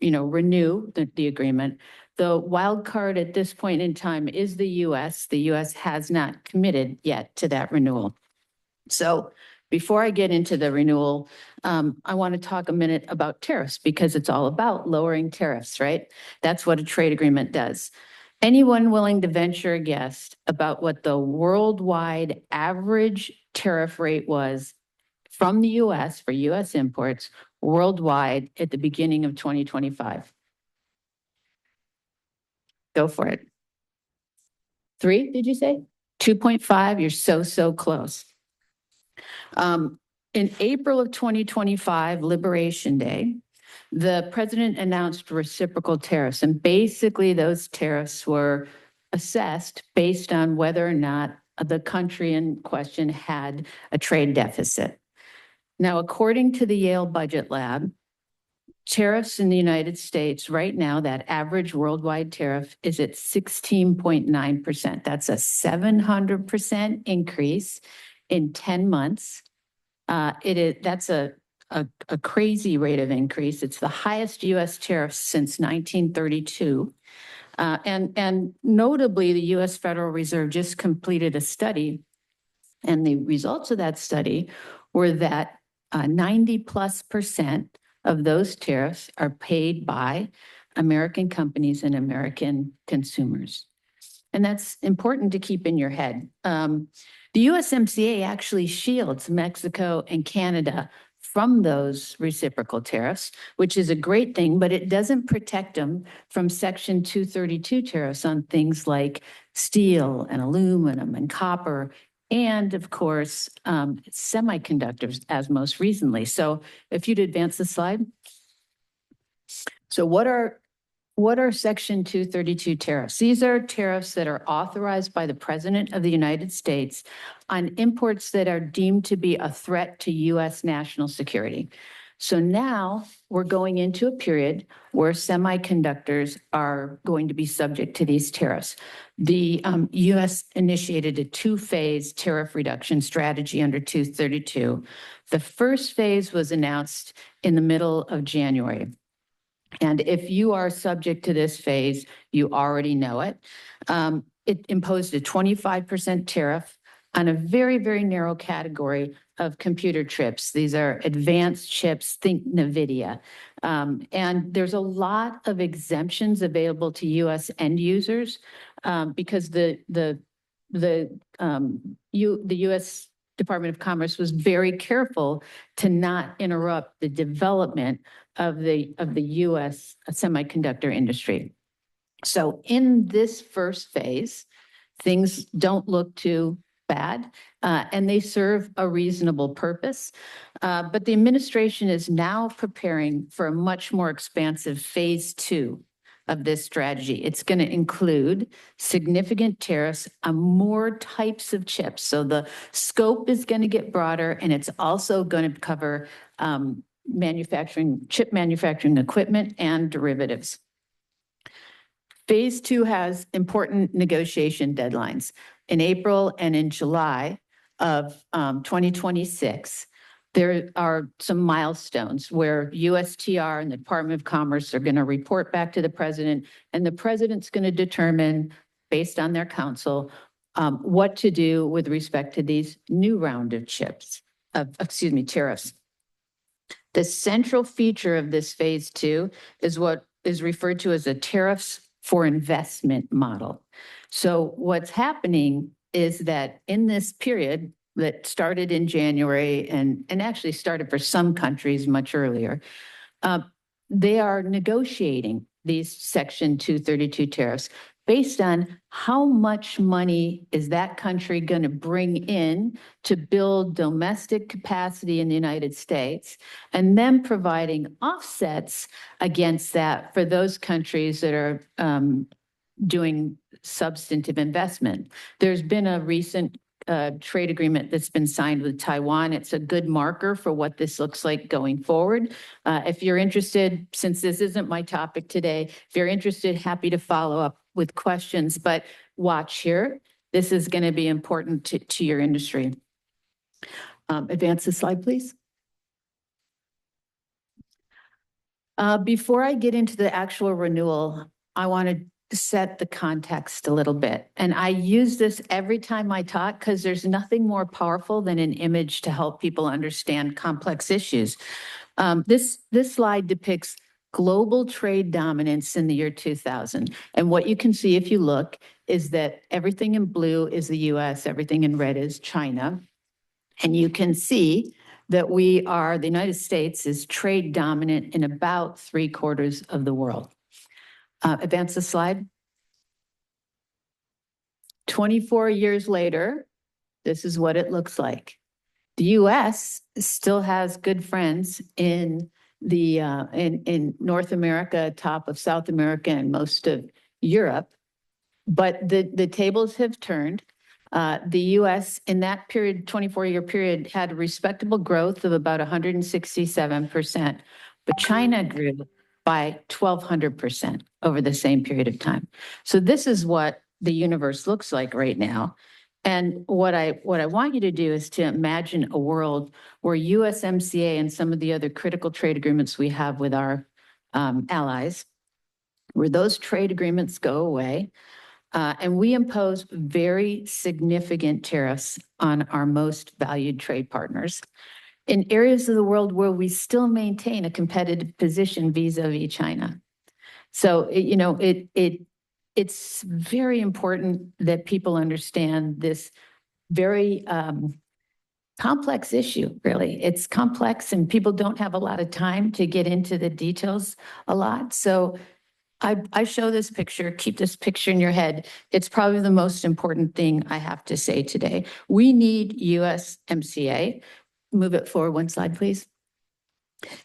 renew the agreement. The wild card at this point in time is the U.S. The U.S. has not committed yet to that renewal. So before I get into the renewal, I want to talk a minute about tariffs because it's all about lowering tariffs, right? That's what a trade agreement does. Anyone willing to venture a guess about what the worldwide average tariff rate was from the US for US imports worldwide at the beginning of 2025? Go for it. 3, did you say? 2.5, you're so close. In April of 2025, Liberation Day, the president announced reciprocal tariffs, and basically those tariffs were assessed based on whether or not the country in question had a trade deficit. Now, according to the Yale Budget Lab, tariffs in the United States right now, that average worldwide tariff is at 16.9%. That's a 700% increase in 10 months. That's a crazy rate of increase. It's the highest U.S. tariffs since 1932. And notably, the U.S. Federal Reserve just completed a study, and the results of that study were that 90+% of those tariffs are paid by American companies and American consumers. And that's important to keep in your head. The USMCA actually shields Mexico and Canada from those reciprocal tariffs, which is a great thing, but it doesn't protect them from Section 232 tariffs on things like steel and aluminum and copper, and of course, semiconductors as most recently. So if you'd advance the slide. So what are Section 232 tariffs? These are tariffs that are authorized by the President of the United States on imports that are deemed to be a threat to U.S. national security. So now we're going into a period where semiconductors are going to be subject to these tariffs. The U.S. initiated a two-phase tariff reduction strategy under 232. The first phase was announced in the middle of January. And if you are subject to this phase, you already know it. It imposed a 25% tariff on a very, very narrow category of computer chips. These are advanced chips, think NVIDIA. And there's a lot of exemptions available to U.S. end users because the U.S. Department of Commerce was very careful to not interrupt the development of the U.S. semiconductor industry. So in this first phase, things don't look too bad, and they serve a reasonable purpose. But the administration is now preparing for a much more expansive phase two of this strategy. It's going to include significant tariffs on more types of chips. So the scope is going to get broader, and it's also going to cover chip manufacturing equipment and derivatives. Phase two has important negotiation deadlines. In April and in July of 2026, there are some milestones where USTR and the Department of Commerce are going to report back to the president, and the president's going to determine, based on their counsel, what to do with respect to these new round of tariffs. The central feature of this phase two is what is referred to as a tariffs for investment model. So what's happening is that in this period that started in January and actually started for some countries much earlier, they are negotiating these Section 232 tariffs based on how much money is that country going to bring in to build domestic capacity in the United States, and then providing offsets against that for those countries that are doing substantive investment. There's been a recent trade agreement that's been signed with Taiwan. It's a good marker for what this looks like going forward. If you're interested, since this isn't my topic today, if you're interested, happy to follow up with questions, but watch here. This is going to be important to your industry. Advance the slide, please. Before I get into the actual renewal, I want to set the context a little bit. And I use this every time I talk because there's nothing more powerful than an image to help people understand complex issues. This slide depicts global trade dominance in the year 2000. And what you can see if you look is that everything in blue is the US, everything in red is China. And you can see that the United States is trade dominant in about 3/4 of the world. Advance the slide. 24 years later, this is what it looks like. The US still has good friends in North America, top of South America, and most of Europe. But the tables have turned. The US in that period, 24-year period, had respectable growth of about 167%, but China grew by 1,200% over the same period of time. So this is what the universe looks like right now. And what I want you to do is to imagine a world where USMCA and some of the other critical trade agreements we have with our allies, where those trade agreements go away, and we impose very significant tariffs on our most valued trade partners in areas of the world where we still maintain a competitive position vis-a-vis China. So, it's very important that people understand this very complex issue, really. It's complex and people don't have a lot of time to get into the details a lot. So I show this picture, keep this picture in your head. It's probably the most important thing I have to say today. We need USMCA. Move it forward one slide, please.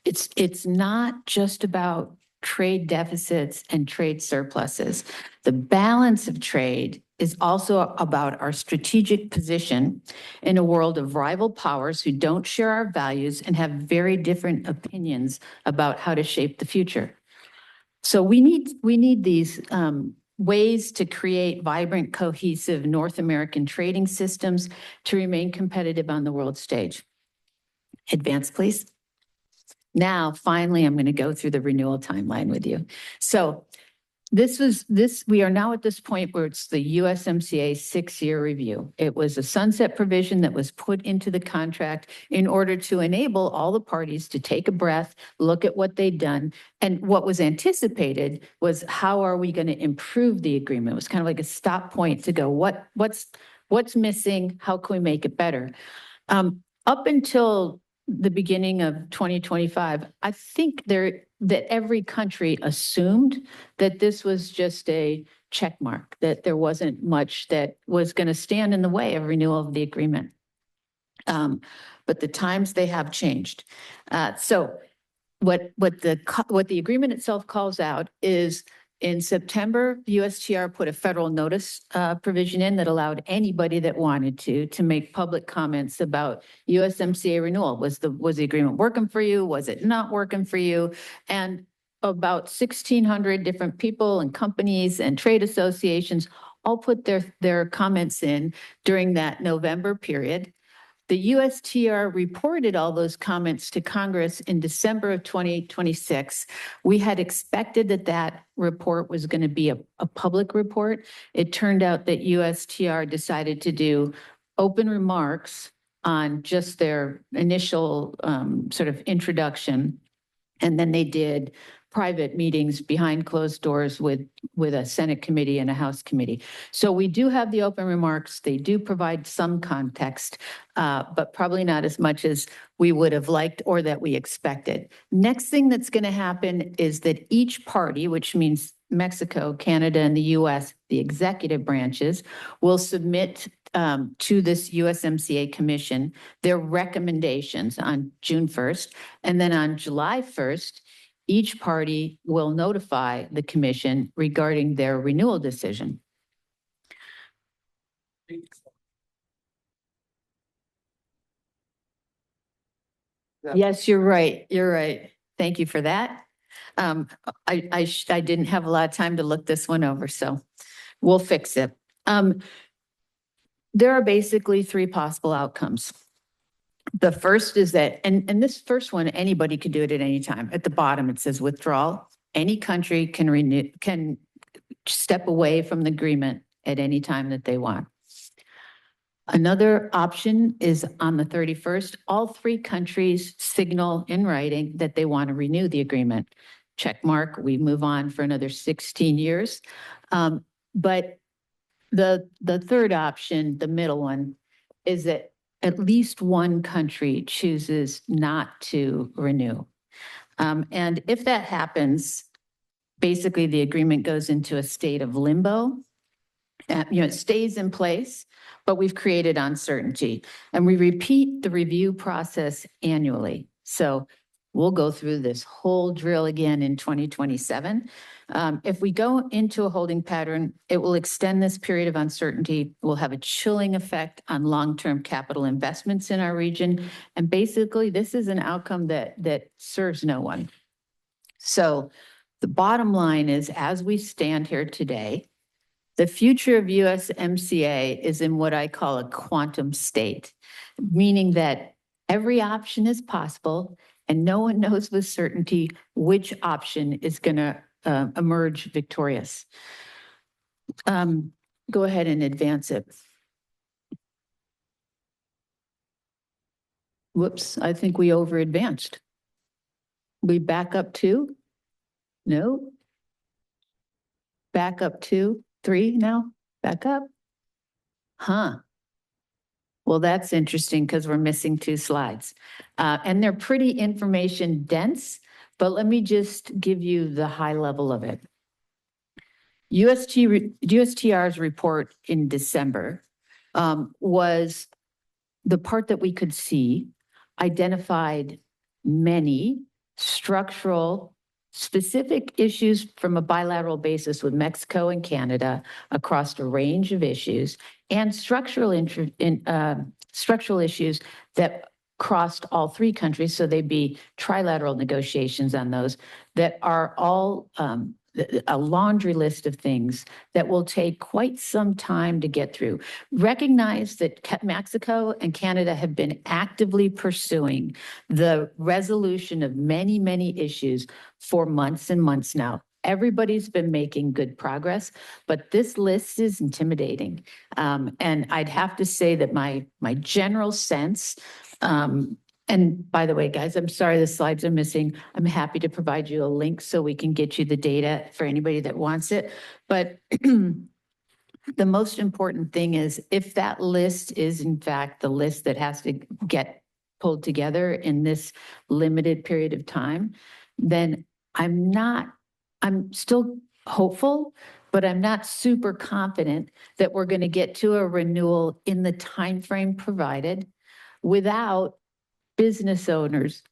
It's not just about trade deficits and trade surpluses. The balance of trade is also about our strategic position in a world of rival powers who don't share our values and have very different opinions about how to shape the future. So we need these ways to create vibrant, cohesive North American trading systems to remain competitive on the world stage. Advance, please. Now, finally, I'm going to go through the renewal timeline with you. So we are now at this point where it's the USMCA 6-year review. It was a sunset provision that was put into the contract in order to enable all the parties to take a breath, look at what they'd done. And what was anticipated was, how are we going to improve the agreement? It was kind of like a stop point to go, what's missing? How can we make it better? Up until the beginning of 2025, I think that every country assumed that this was just a check mark, that there wasn't much that was going to stand in the way of renewal of the agreement. But the times, they have changed. So what the agreement itself calls out is, in September, USTR put a federal notice provision in that allowed anybody that wanted to make public comments about USMCA renewal. Was the agreement working for you? Was it not working for you? And about 1,600 different people and companies and trade associations all put their comments in during that November period. The USTR reported all those comments to Congress in December of 2026. We had expected that report was going to be a public report. It turned out that USTR decided to do open remarks on just their initial sort of introduction. And then they did private meetings behind closed doors with a Senate committee and a House committee. So we do have the open remarks. They do provide some context, but probably not as much as we would have liked or that we expected. Next thing that's going to happen is that each party, which means Mexico, Canada, and the US, the executive branches, will submit to this USMCA Commission their recommendations on June 1st. And then on July 1st, each party will notify the Commission regarding their renewal decision. Yes, you're right. You're right. Thank you for that. I didn't have a lot of time to look this one over, so we'll fix it. There are basically 3 possible outcomes. The first is that, and this first one, anybody can do it at any time. At the bottom, it says withdrawal. Any country can step away from the agreement at any time that they want. Another option is on the 31st, all 3 countries signal in writing that they want to renew the agreement. Check mark, we move on for another 16 years. But the third option, the middle one, is that at least one country chooses not to renew. And if that happens, basically the agreement goes into a state of limbo. It stays in place, but we've created uncertainty. And we repeat the review process annually. So we'll go through this whole drill again in 2027. If we go into a holding pattern, it will extend this period of uncertainty, will have a chilling effect on long-term capital investments in our region. And basically, this is an outcome that serves no one. So the bottom line is, as we stand here today, the future of USMCA is in what I call a quantum state, meaning that every option is possible and no one knows with certainty which option is going to emerge victorious. Go ahead and advance it. Whoops, I think we over advanced. We back up 2? No. Back up 2, 3 now? Back up? Huh. Well, that's interesting because we're missing 2 slides. And they're pretty information dense, but let me just give you the high level of it. USTR's report in December was the part that we could see, identified many structural specific issues from a bilateral basis with Mexico and Canada across a range of issues, and structural issues that crossed all three countries. So they'd be trilateral negotiations on those that are all a laundry list of things that will take quite some time to get through. Recognize that Mexico and Canada have been actively pursuing the resolution of many, many issues for months and months now. Everybody's been making good progress, but this list is intimidating. And I'd have to say that my general sense, and by the way, guys, I'm sorry the slides are missing. I'm happy to provide you a link so we can get you the data for anybody that wants it. But the most important thing is if that list is in fact the list that has to get pulled together in this limited period of time, then I'm still hopeful, but I'm not super confident that we're going to get to a renewal in the timeframe provided without business owners.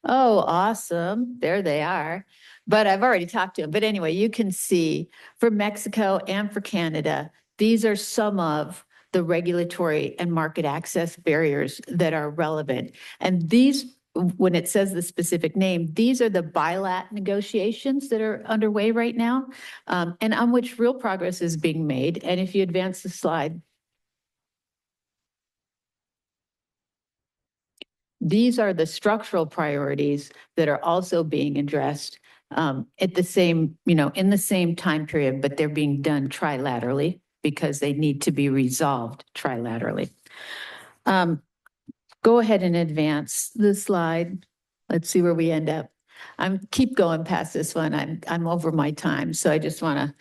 Oh, awesome. There they are. But I've already talked to them. But anyway, you can see for Mexico and for Canada, these are some of the regulatory and market access barriers that are relevant. And these, when it says the specific name, these are the bilat negotiations that are underway right now, and on which real progress is being made. And if you advance the slide, these are the structural priorities that are also being addressed at the same, in the same time period, but they're being done trilaterally because they need to be resolved trilaterally. Go ahead and advance the slide. Let's see where we end up. Keep going past this one. I'm over my time, so I just want to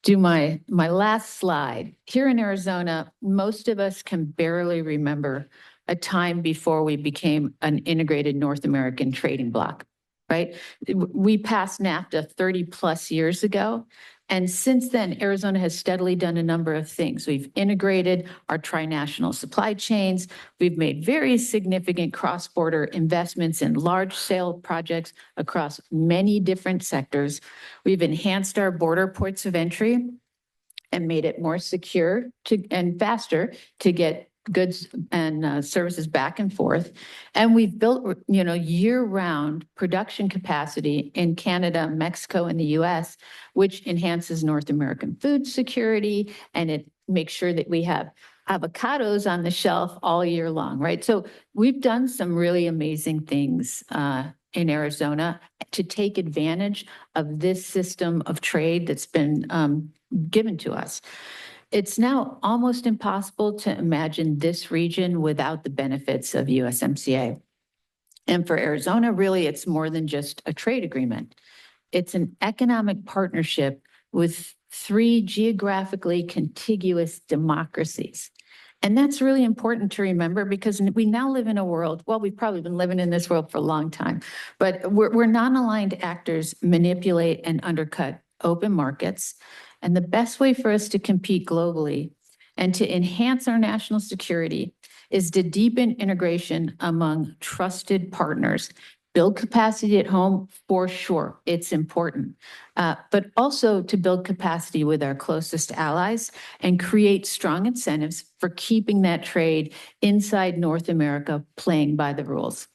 do my last slide. Here in Arizona, most of us can barely remember a time before we became an integrated North American trading bloc, right? We passed NAFTA 30 plus years ago. And since then, Arizona has steadily done a number of things. We've integrated our trinational supply chains. We've made very significant cross-border investments in large-scale projects across many different sectors. We've enhanced our border ports of entry and made it more secure and faster to get goods and services back and forth. And we've built, year-round production capacity in Canada, Mexico, and the US, which enhances North American food security, and it makes sure that we have avocados on the shelf all year long, right? So we've done some really amazing things in Arizona to take advantage of this system of trade that's been given to us. It's now almost impossible to imagine this region without the benefits of USMCA. And for Arizona, really, it's more than just a trade agreement. It's an economic partnership with three geographically contiguous democracies. And that's really important to remember because we now live in a world, well, we've probably been living in this world for a long time, but where non-aligned actors manipulate and undercut open markets. And the best way for us to compete globally and to enhance our national security is to deepen integration among trusted partners. Build capacity at home, for sure, it's important, but also to build capacity with our closest allies and create strong incentives for keeping that trade inside North America playing by the rules.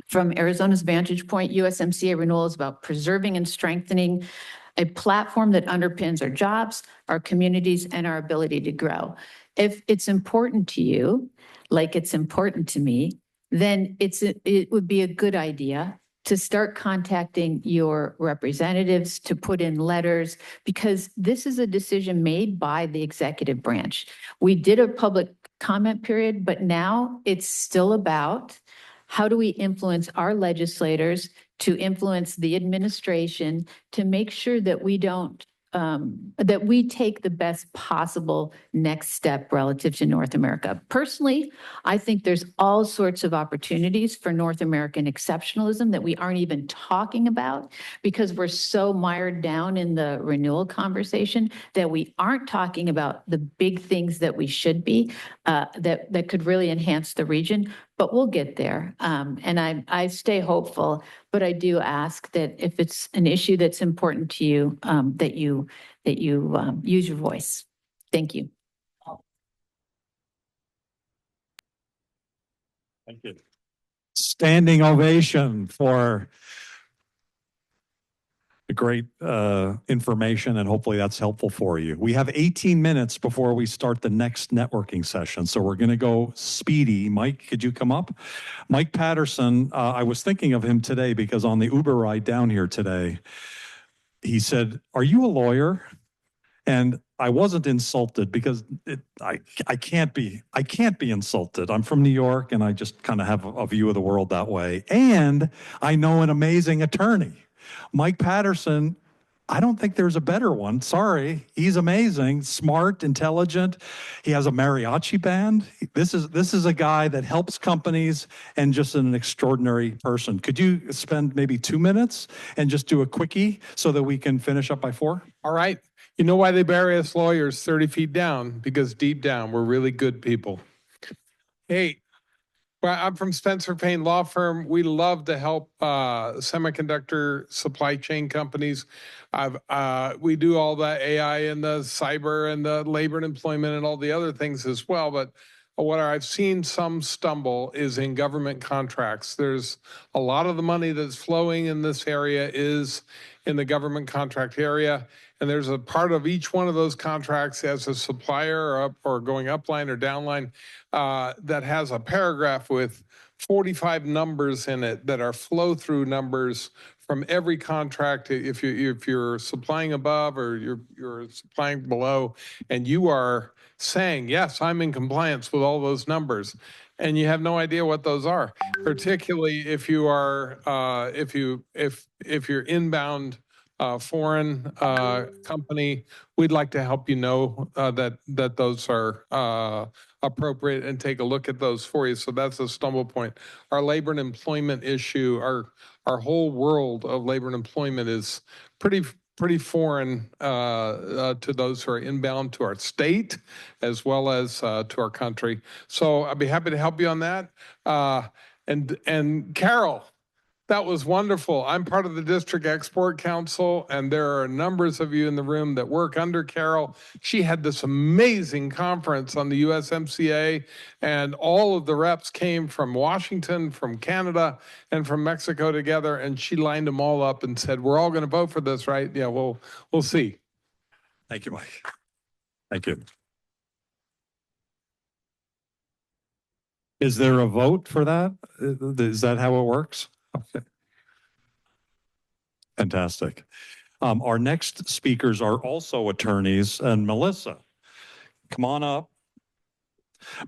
From Arizona's vantage point, USMCA renewal is about preserving and strengthening a platform that underpins our jobs, our communities, and our ability to grow. If it's important to you, like it's important to me, then it would be a good idea to start contacting your representatives, to put in letters, because this is a decision made by the executive branch. We did a public comment period, but now it's still about how do we influence our legislators to influence the administration to make sure that we don't, that we take the best possible next step relative to North America. Personally, I think there's all sorts of opportunities for North American exceptionalism that we aren't even talking about because we're so mired down in the renewal conversation that we aren't talking about the big things that we should be, that could really enhance the region. but we'll get there. And I stay hopeful, but I do ask that if it's an issue that's important to you, that you use your voice. Thank you. Thank you. Standing ovation for the great information, and hopefully that's helpful for you. We have 18 minutes before we start the next networking session, so we're going to go speedy. Mike, could you come up? Mike Patterson, I was thinking of him today because on the Uber ride down here today, he said, "Are you a lawyer?" And I wasn't insulted because I can't be insulted. I'm from New York and I just kind of have a view of the world that way. And I know an amazing attorney. Mike Patterson, I don't think there's a better one. Sorry. He's amazing, smart, intelligent. He has a mariachi band. This is a guy that helps companies and just an extraordinary person. Could you spend maybe 2 minutes and just do a quickie so that we can finish up by 4? All right. You know why they bury us lawyers 30 feet down? Because deep down, we're really good people. Hey, well, I'm from Spencer Payne Law Firm. We love to help semiconductor supply chain companies. We do all the AI and the cyber and the labor and employment and all the other things as well. But what I've seen some stumble is in government contracts. There's a lot of the money that's flowing in this area is in the government contract area. And there's a part of each one of those contracts as a supplier or going upline or downline that has a paragraph with 45 numbers in it that are flow-through numbers from every contract. If you're supplying above or you're supplying below, and you are saying, yes, I'm in compliance with all those numbers, and you have no idea what those are, particularly if you are if you're inbound foreign company, we'd like to help you know that those are appropriate and take a look at those for you. So that's a stumble point. Our labor and employment issue, our whole world of labor and employment is pretty foreign to those who are inbound to our state as well as to our country. So I'd be happy to help you on that. And Carol, that was wonderful. I'm part of the District Export Council, and there are numbers of you in the room that work under Carol. She had this amazing conference on the USMCA, and all of the reps came from Washington, from Canada, and from Mexico together, and she lined them all up and said, we're all going to vote for this, right? Yeah, we'll see. Thank you, Mike. Thank you. Is there a vote for that? Is that how it works? Okay. Fantastic. Our next speakers are also attorneys, and Melissa, come on up.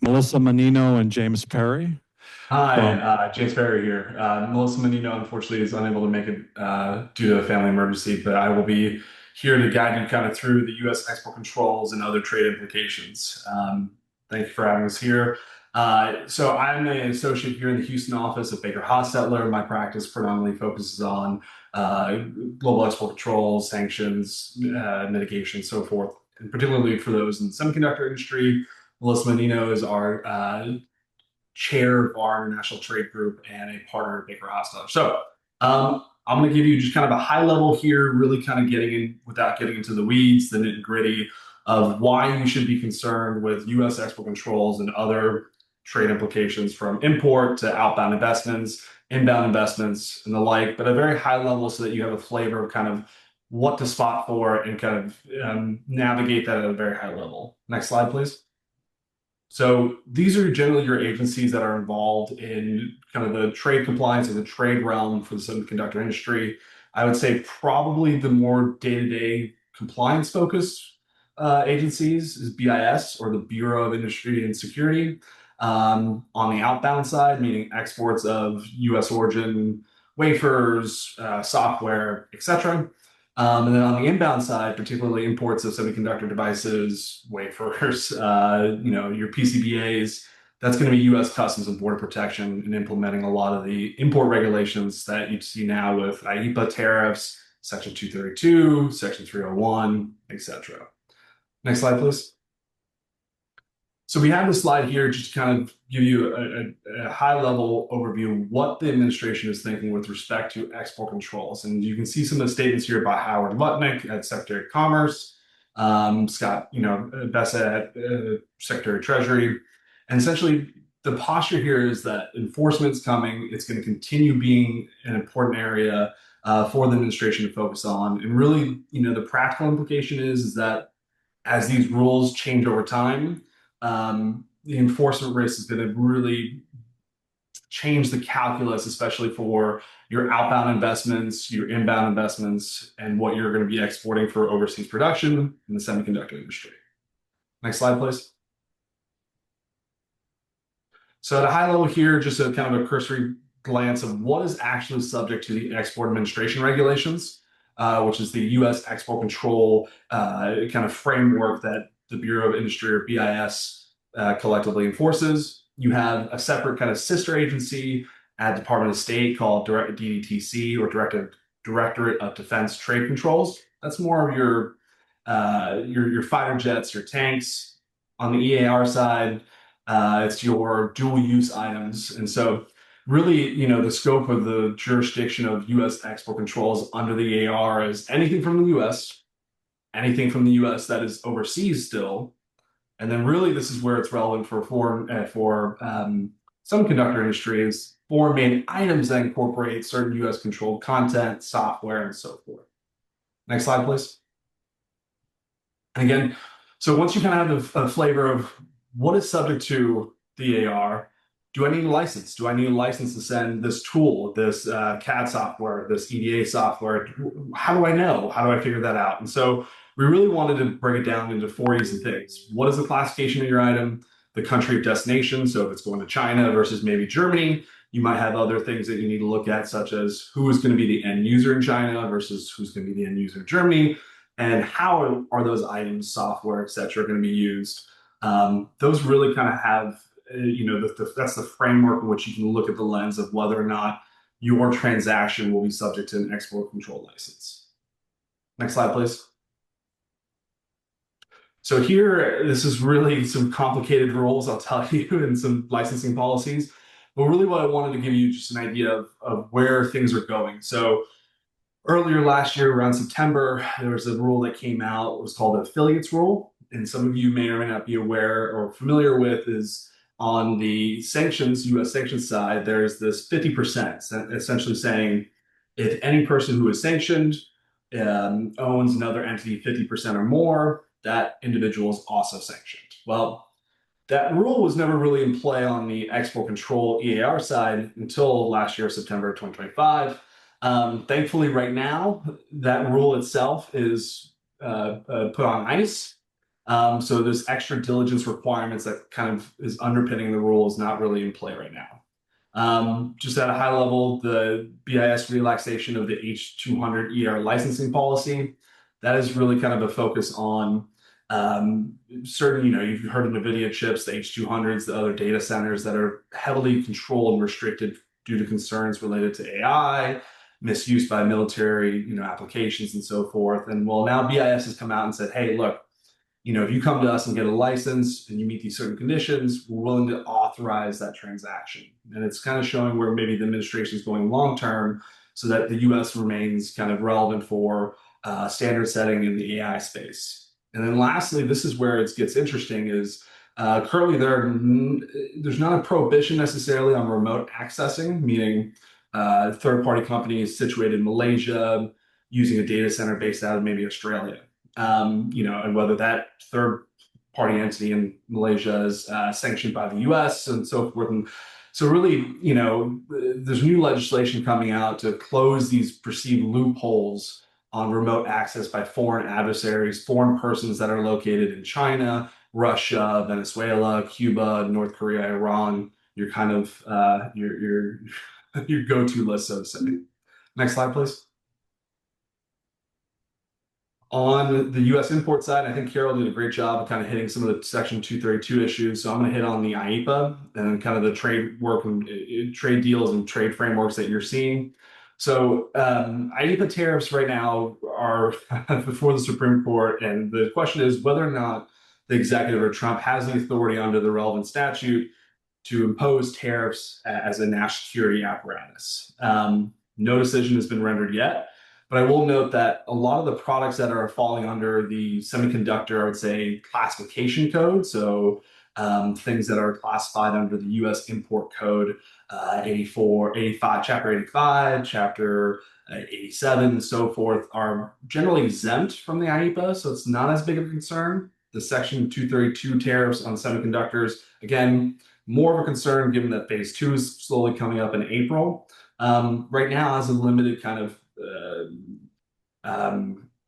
Melissa Menino and James Perry. Hi, James Perry here. Melissa Menino, unfortunately, is unable to make it due to a family emergency, but I will be here to guide you kind of through the U.S. export controls and other trade implications. Thank you for having us here. So I'm an associate here in the Houston office of Baker Hostetler. My practice predominantly focuses on global export controls, sanctions, mitigation, so forth, and particularly for those in the semiconductor industry. Melissa Menino is our chair of our international trade group and a partner at Baker Hostetler. So I'm going to give you just kind of a high level here, really kind of getting in without getting into the weeds, the nitty gritty of why you should be concerned with U.S. export controls and other trade implications from import to outbound investments, inbound investments, and the like, but at a very high level so that you have a flavor of kind of what to spot for and kind of navigate that at a very high level. Next slide, please. So these are generally your agencies that are involved in kind of the trade compliance or the trade realm for the semiconductor industry. I would say probably the more day-to-day compliance focused agencies is BIS, or the Bureau of Industry and Security. On the outbound side, meaning exports of U.S. origin wafers, software, etc. And then on the inbound side, particularly imports of semiconductor devices, wafers, your PCBAs, that's going to be U.S. Customs and Border Protection and implementing a lot of the import regulations that you see now with IEEPA tariffs, Section 232, Section 301, etc. Next slide, please. So we have this slide here just to kind of give you a high-level overview of what the administration is thinking with respect to export controls. And you can see some of the statements here by Howard Lutnick at Secretary of Commerce, Scott, Bessa at Secretary of Treasury. And essentially, the posture here is that enforcement's coming. It's going to continue being an important area for the administration to focus on. And really, the practical implication is that as these rules change over time, the enforcement risk is going to really change the calculus, especially for your outbound investments, your inbound investments, and what you're going to be exporting for overseas production in the semiconductor industry. Next slide, please. So at a high level here, just a kind of a cursory glance of what is actually subject to the Export Administration Regulations, which is the U.S. export control kind of framework that the Bureau of Industry, or BIS, collectively enforces. You have a separate kind of sister agency at Department of State called DDTC, or Directorate of Defense Trade Controls. That's more of your fighter jets, your tanks. On the EAR side, it's your dual use items. And so really, the scope of the jurisdiction of U.S. export controls under the EAR is anything from the U.S., anything from the U.S. that is overseas still. And then really this is where it's relevant for semiconductor industries, foreign made items that incorporate certain U.S. controlled content, software, and so forth. Next slide, please. And again, so once you kind of have a flavor of what is subject to the AR, do I need a license? Do I need a license to send this tool, this CAD software, this EDA software? How do I know? How do I figure that out? And so we really wanted to break it down into 4 easy things. What is the classification of your item? The country of destination. So if it's going to China versus maybe Germany, you might have other things that you need to look at, such as who is going to be the end user in China versus who's going to be the end user in Germany, and how are those items, software, et cetera, going to be used. Those really kind of have, that's the framework in which you can look at the lens of whether or not your transaction will be subject to an export control license. Next slide, please. So here, this is really some complicated rules, I'll tell you, and some licensing policies. But really what I wanted to give you just an idea of where things are going. So earlier last year, around September, there was a rule that came out. It was called the affiliates rule. And some of you may or may not be aware or familiar with is on the sanctions, U.S. sanctions side, there's this 50%, essentially saying if any person who is sanctioned owns another entity 50% or more, that individual is also sanctioned. Well, that rule was never really in play on the export control EAR side until last year, September 2025. Thankfully, right now, that rule itself is put on ice. So there's extra diligence requirements that kind of is underpinning the rule is not really in play right now. Just at a high level, the BIS relaxation of the H200 ER licensing policy, that is really kind of a focus on certain, you've heard of NVIDIA chips, the H200s, the other data centers that are heavily controlled and restricted due to concerns related to AI, misuse by military, applications and so forth. And well, now BIS has come out and said, hey, look, if you come to us and get a license and you meet these certain conditions, we're willing to authorize that transaction. And it's kind of showing where maybe the administration is going long-term so that the US remains kind of relevant for standard setting in the AI space. And then lastly, this is where it gets interesting is currently there's not a prohibition necessarily on remote accessing, meaning third-party companies situated in Malaysia using a data center based out of maybe Australia. And whether that third-party entity in Malaysia is sanctioned by the U.S. and so forth. And so really, there's new legislation coming out to close these perceived loopholes on remote access by foreign adversaries, foreign persons that are located in China, Russia, Venezuela, Cuba, North Korea, Iran. Your kind of your go-to list, so to say. Next slide, please. On the U.S. import side, I think Carol did a great job of kind of hitting some of the Section 232 issues. So I'm going to hit on the IEEPA and kind of the trade work and trade deals and trade frameworks that you're seeing. So IEEPA tariffs right now are before the Supreme Court, and the question is whether or not the executive or Trump has the authority under the relevant statute to impose tariffs as a national security apparatus. No decision has been rendered yet, but I will note that a lot of the products that are falling under the semiconductor, I would say, classification code, so things that are classified under the U.S. Import Code 85, Chapter 85, Chapter 87, and so forth, are generally exempt from the IEEPA, so it's not as big of a concern. The Section 232 tariffs on semiconductors, again, more of a concern given that phase 2 is slowly coming up in April. Right now has a limited kind of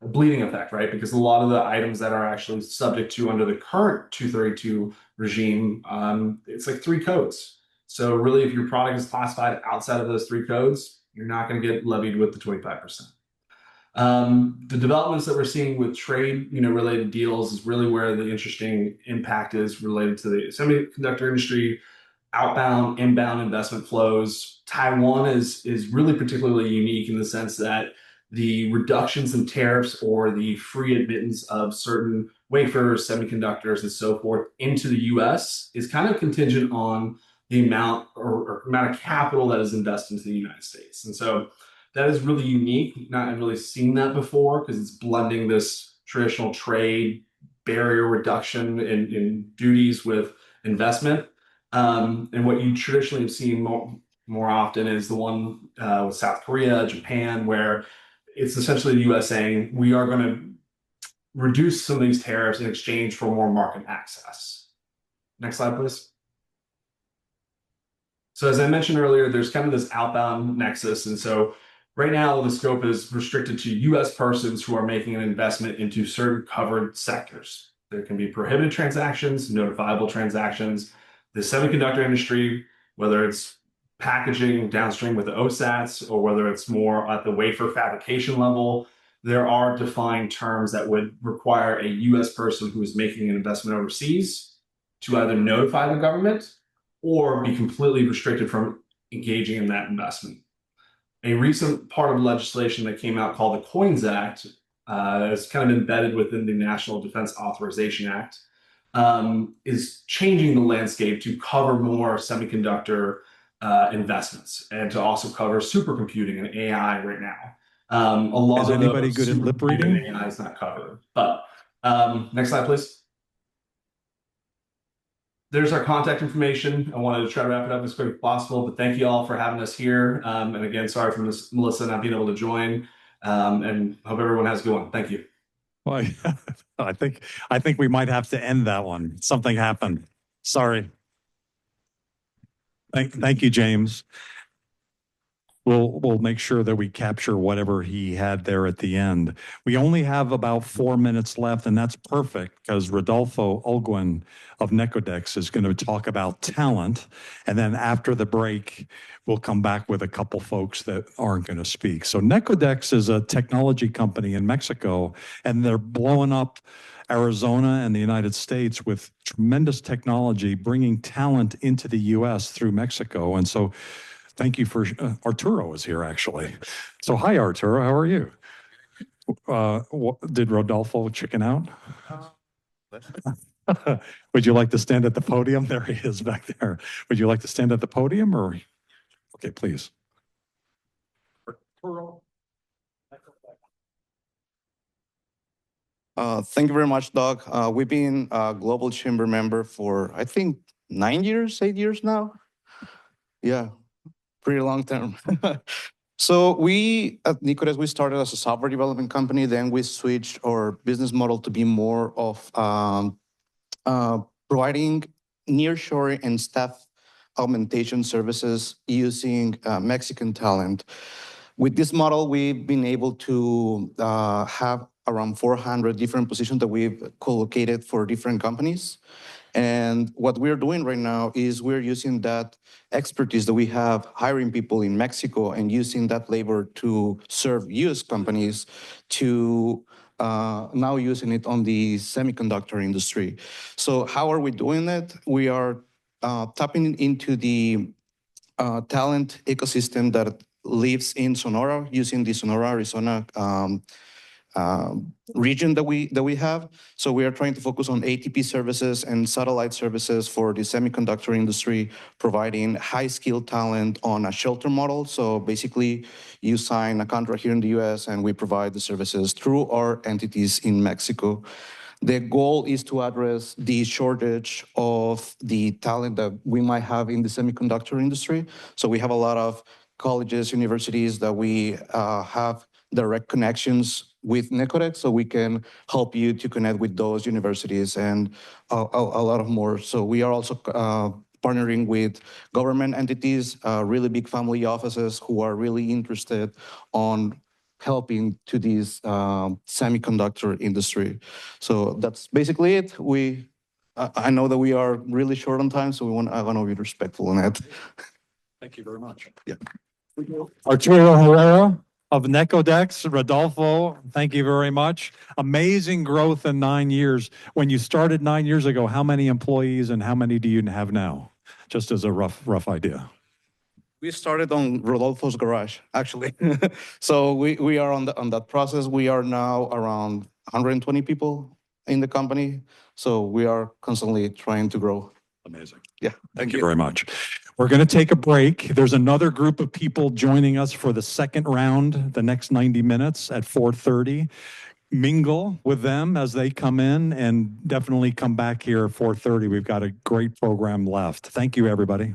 bleeding effect, right? Because a lot of the items that are actually subject to under the current 232 regime, it's like 3 codes. So really, if your product is classified outside of those 3 codes, you're not going to get levied with the 25%. The developments that we're seeing with trade, related deals is really where the interesting impact is related to the semiconductor industry, outbound, inbound investment flows. Taiwan is really particularly unique in the sense that the reductions in tariffs or the free admittance of certain wafers, semiconductors, and so forth into the U.S. is kind of contingent on the amount or amount of capital that is invested into the United States. And so that is really unique. Not really seen that before because it's blending this traditional trade barrier reduction in duties with investment. And what you traditionally have seen more often is the one with South Korea, Japan, where it's essentially the U.S. saying, we are going to reduce some of these tariffs in exchange for more market access. Next slide, please. So as I mentioned earlier, there's kind of this outbound nexus. And so right now, the scope is restricted to U.S. persons who are making an investment into certain covered sectors. There can be prohibited transactions, notifiable transactions. The semiconductor industry, whether it's packaging downstream with the OSATs or whether it's more at the wafer fabrication level, there are defined terms that would require a U.S. person who is making an investment overseas to either notify the government or be completely restricted from engaging in that investment. A recent part of legislation that came out called the COINS Act is kind of embedded within the National Defense Authorization Act, is changing the landscape to cover more semiconductor investments and to also cover supercomputing and AI right now. A lot Is of anybody those good at lip reading? AI is not covered. But next slide, please. There's our contact information. I wanted to try to wrap it up as quick as possible, but thank you all for having us here. And again, sorry for Melissa not being able to join. And hope everyone has a good one. Thank you. Well, I think we might have to end that one. Something happened. Sorry. Thank you, James. We'll make sure that we capture whatever he had there at the end. We only have about 4 minutes left, and that's perfect because Rodolfo Olguin of Necodex is going to talk about talent. And then after the break, we'll come back with a couple folks that aren't going to speak. So Necodex is a technology company in Mexico, and they're blowing up Arizona and the United States with tremendous technology, bringing talent into the U.S. through Mexico. And so thank you for, Arturo is here actually. So hi, Arturo, how are you? Did Rodolfo chicken out? Would you like to stand at the podium? There he is back there. Would you like to stand at the podium or? Okay, please. Arturo. Thank you very much, Doug. We've been a Global Chamber member for, I think, 8 years now. Yeah, pretty long term. So we, at Nicodes, we started as a software development company. Then we switched our business model to be more of providing nearshoring and staff augmentation services using Mexican talent. With this model, we've been able to have around 400 different positions that we've co-located for different companies. And what we're doing right now is we're using that expertise that we have hiring people in Mexico and using that labor to serve US companies to now using it on the semiconductor industry. So how are we doing it? We are tapping into the talent ecosystem that lives in Sonora using the Sonora, Arizona region that we have. So we are trying to focus on ATP services and satellite services for the semiconductor industry, providing high-skilled talent on a shelter model. So basically, you sign a contract here in the US and we provide the services through our entities in Mexico. The goal is to address the shortage of the talent that we might have in the semiconductor industry. So we have a lot of colleges, universities that we have direct connections with Nicodex, so we can help you to connect with those universities and a lot of more. So we are also partnering with government entities, really big family offices who are really interested on helping to this semiconductor industry. So that's basically it. I know that we are really short on time, so I want to be respectful on that. Thank you very much. Yeah. Arturo Herrera of Nicodex, Rodolfo, thank you very much. Amazing growth in 9 years. When you started 9 years ago, how many employees and how many do you have now? Just as a rough idea. We started on Rodolfo's garage, actually. So we are on that process. We are now around 120 people in the company. So we are constantly trying to grow. Amazing. Yeah. Thank you very much. We're going to take a break. There's another group of people joining us for the second round, the next 90 minutes at 4:30. Mingle with them as they come in and definitely come back here at 4:30. We've got a great program left. Thank you, everybody.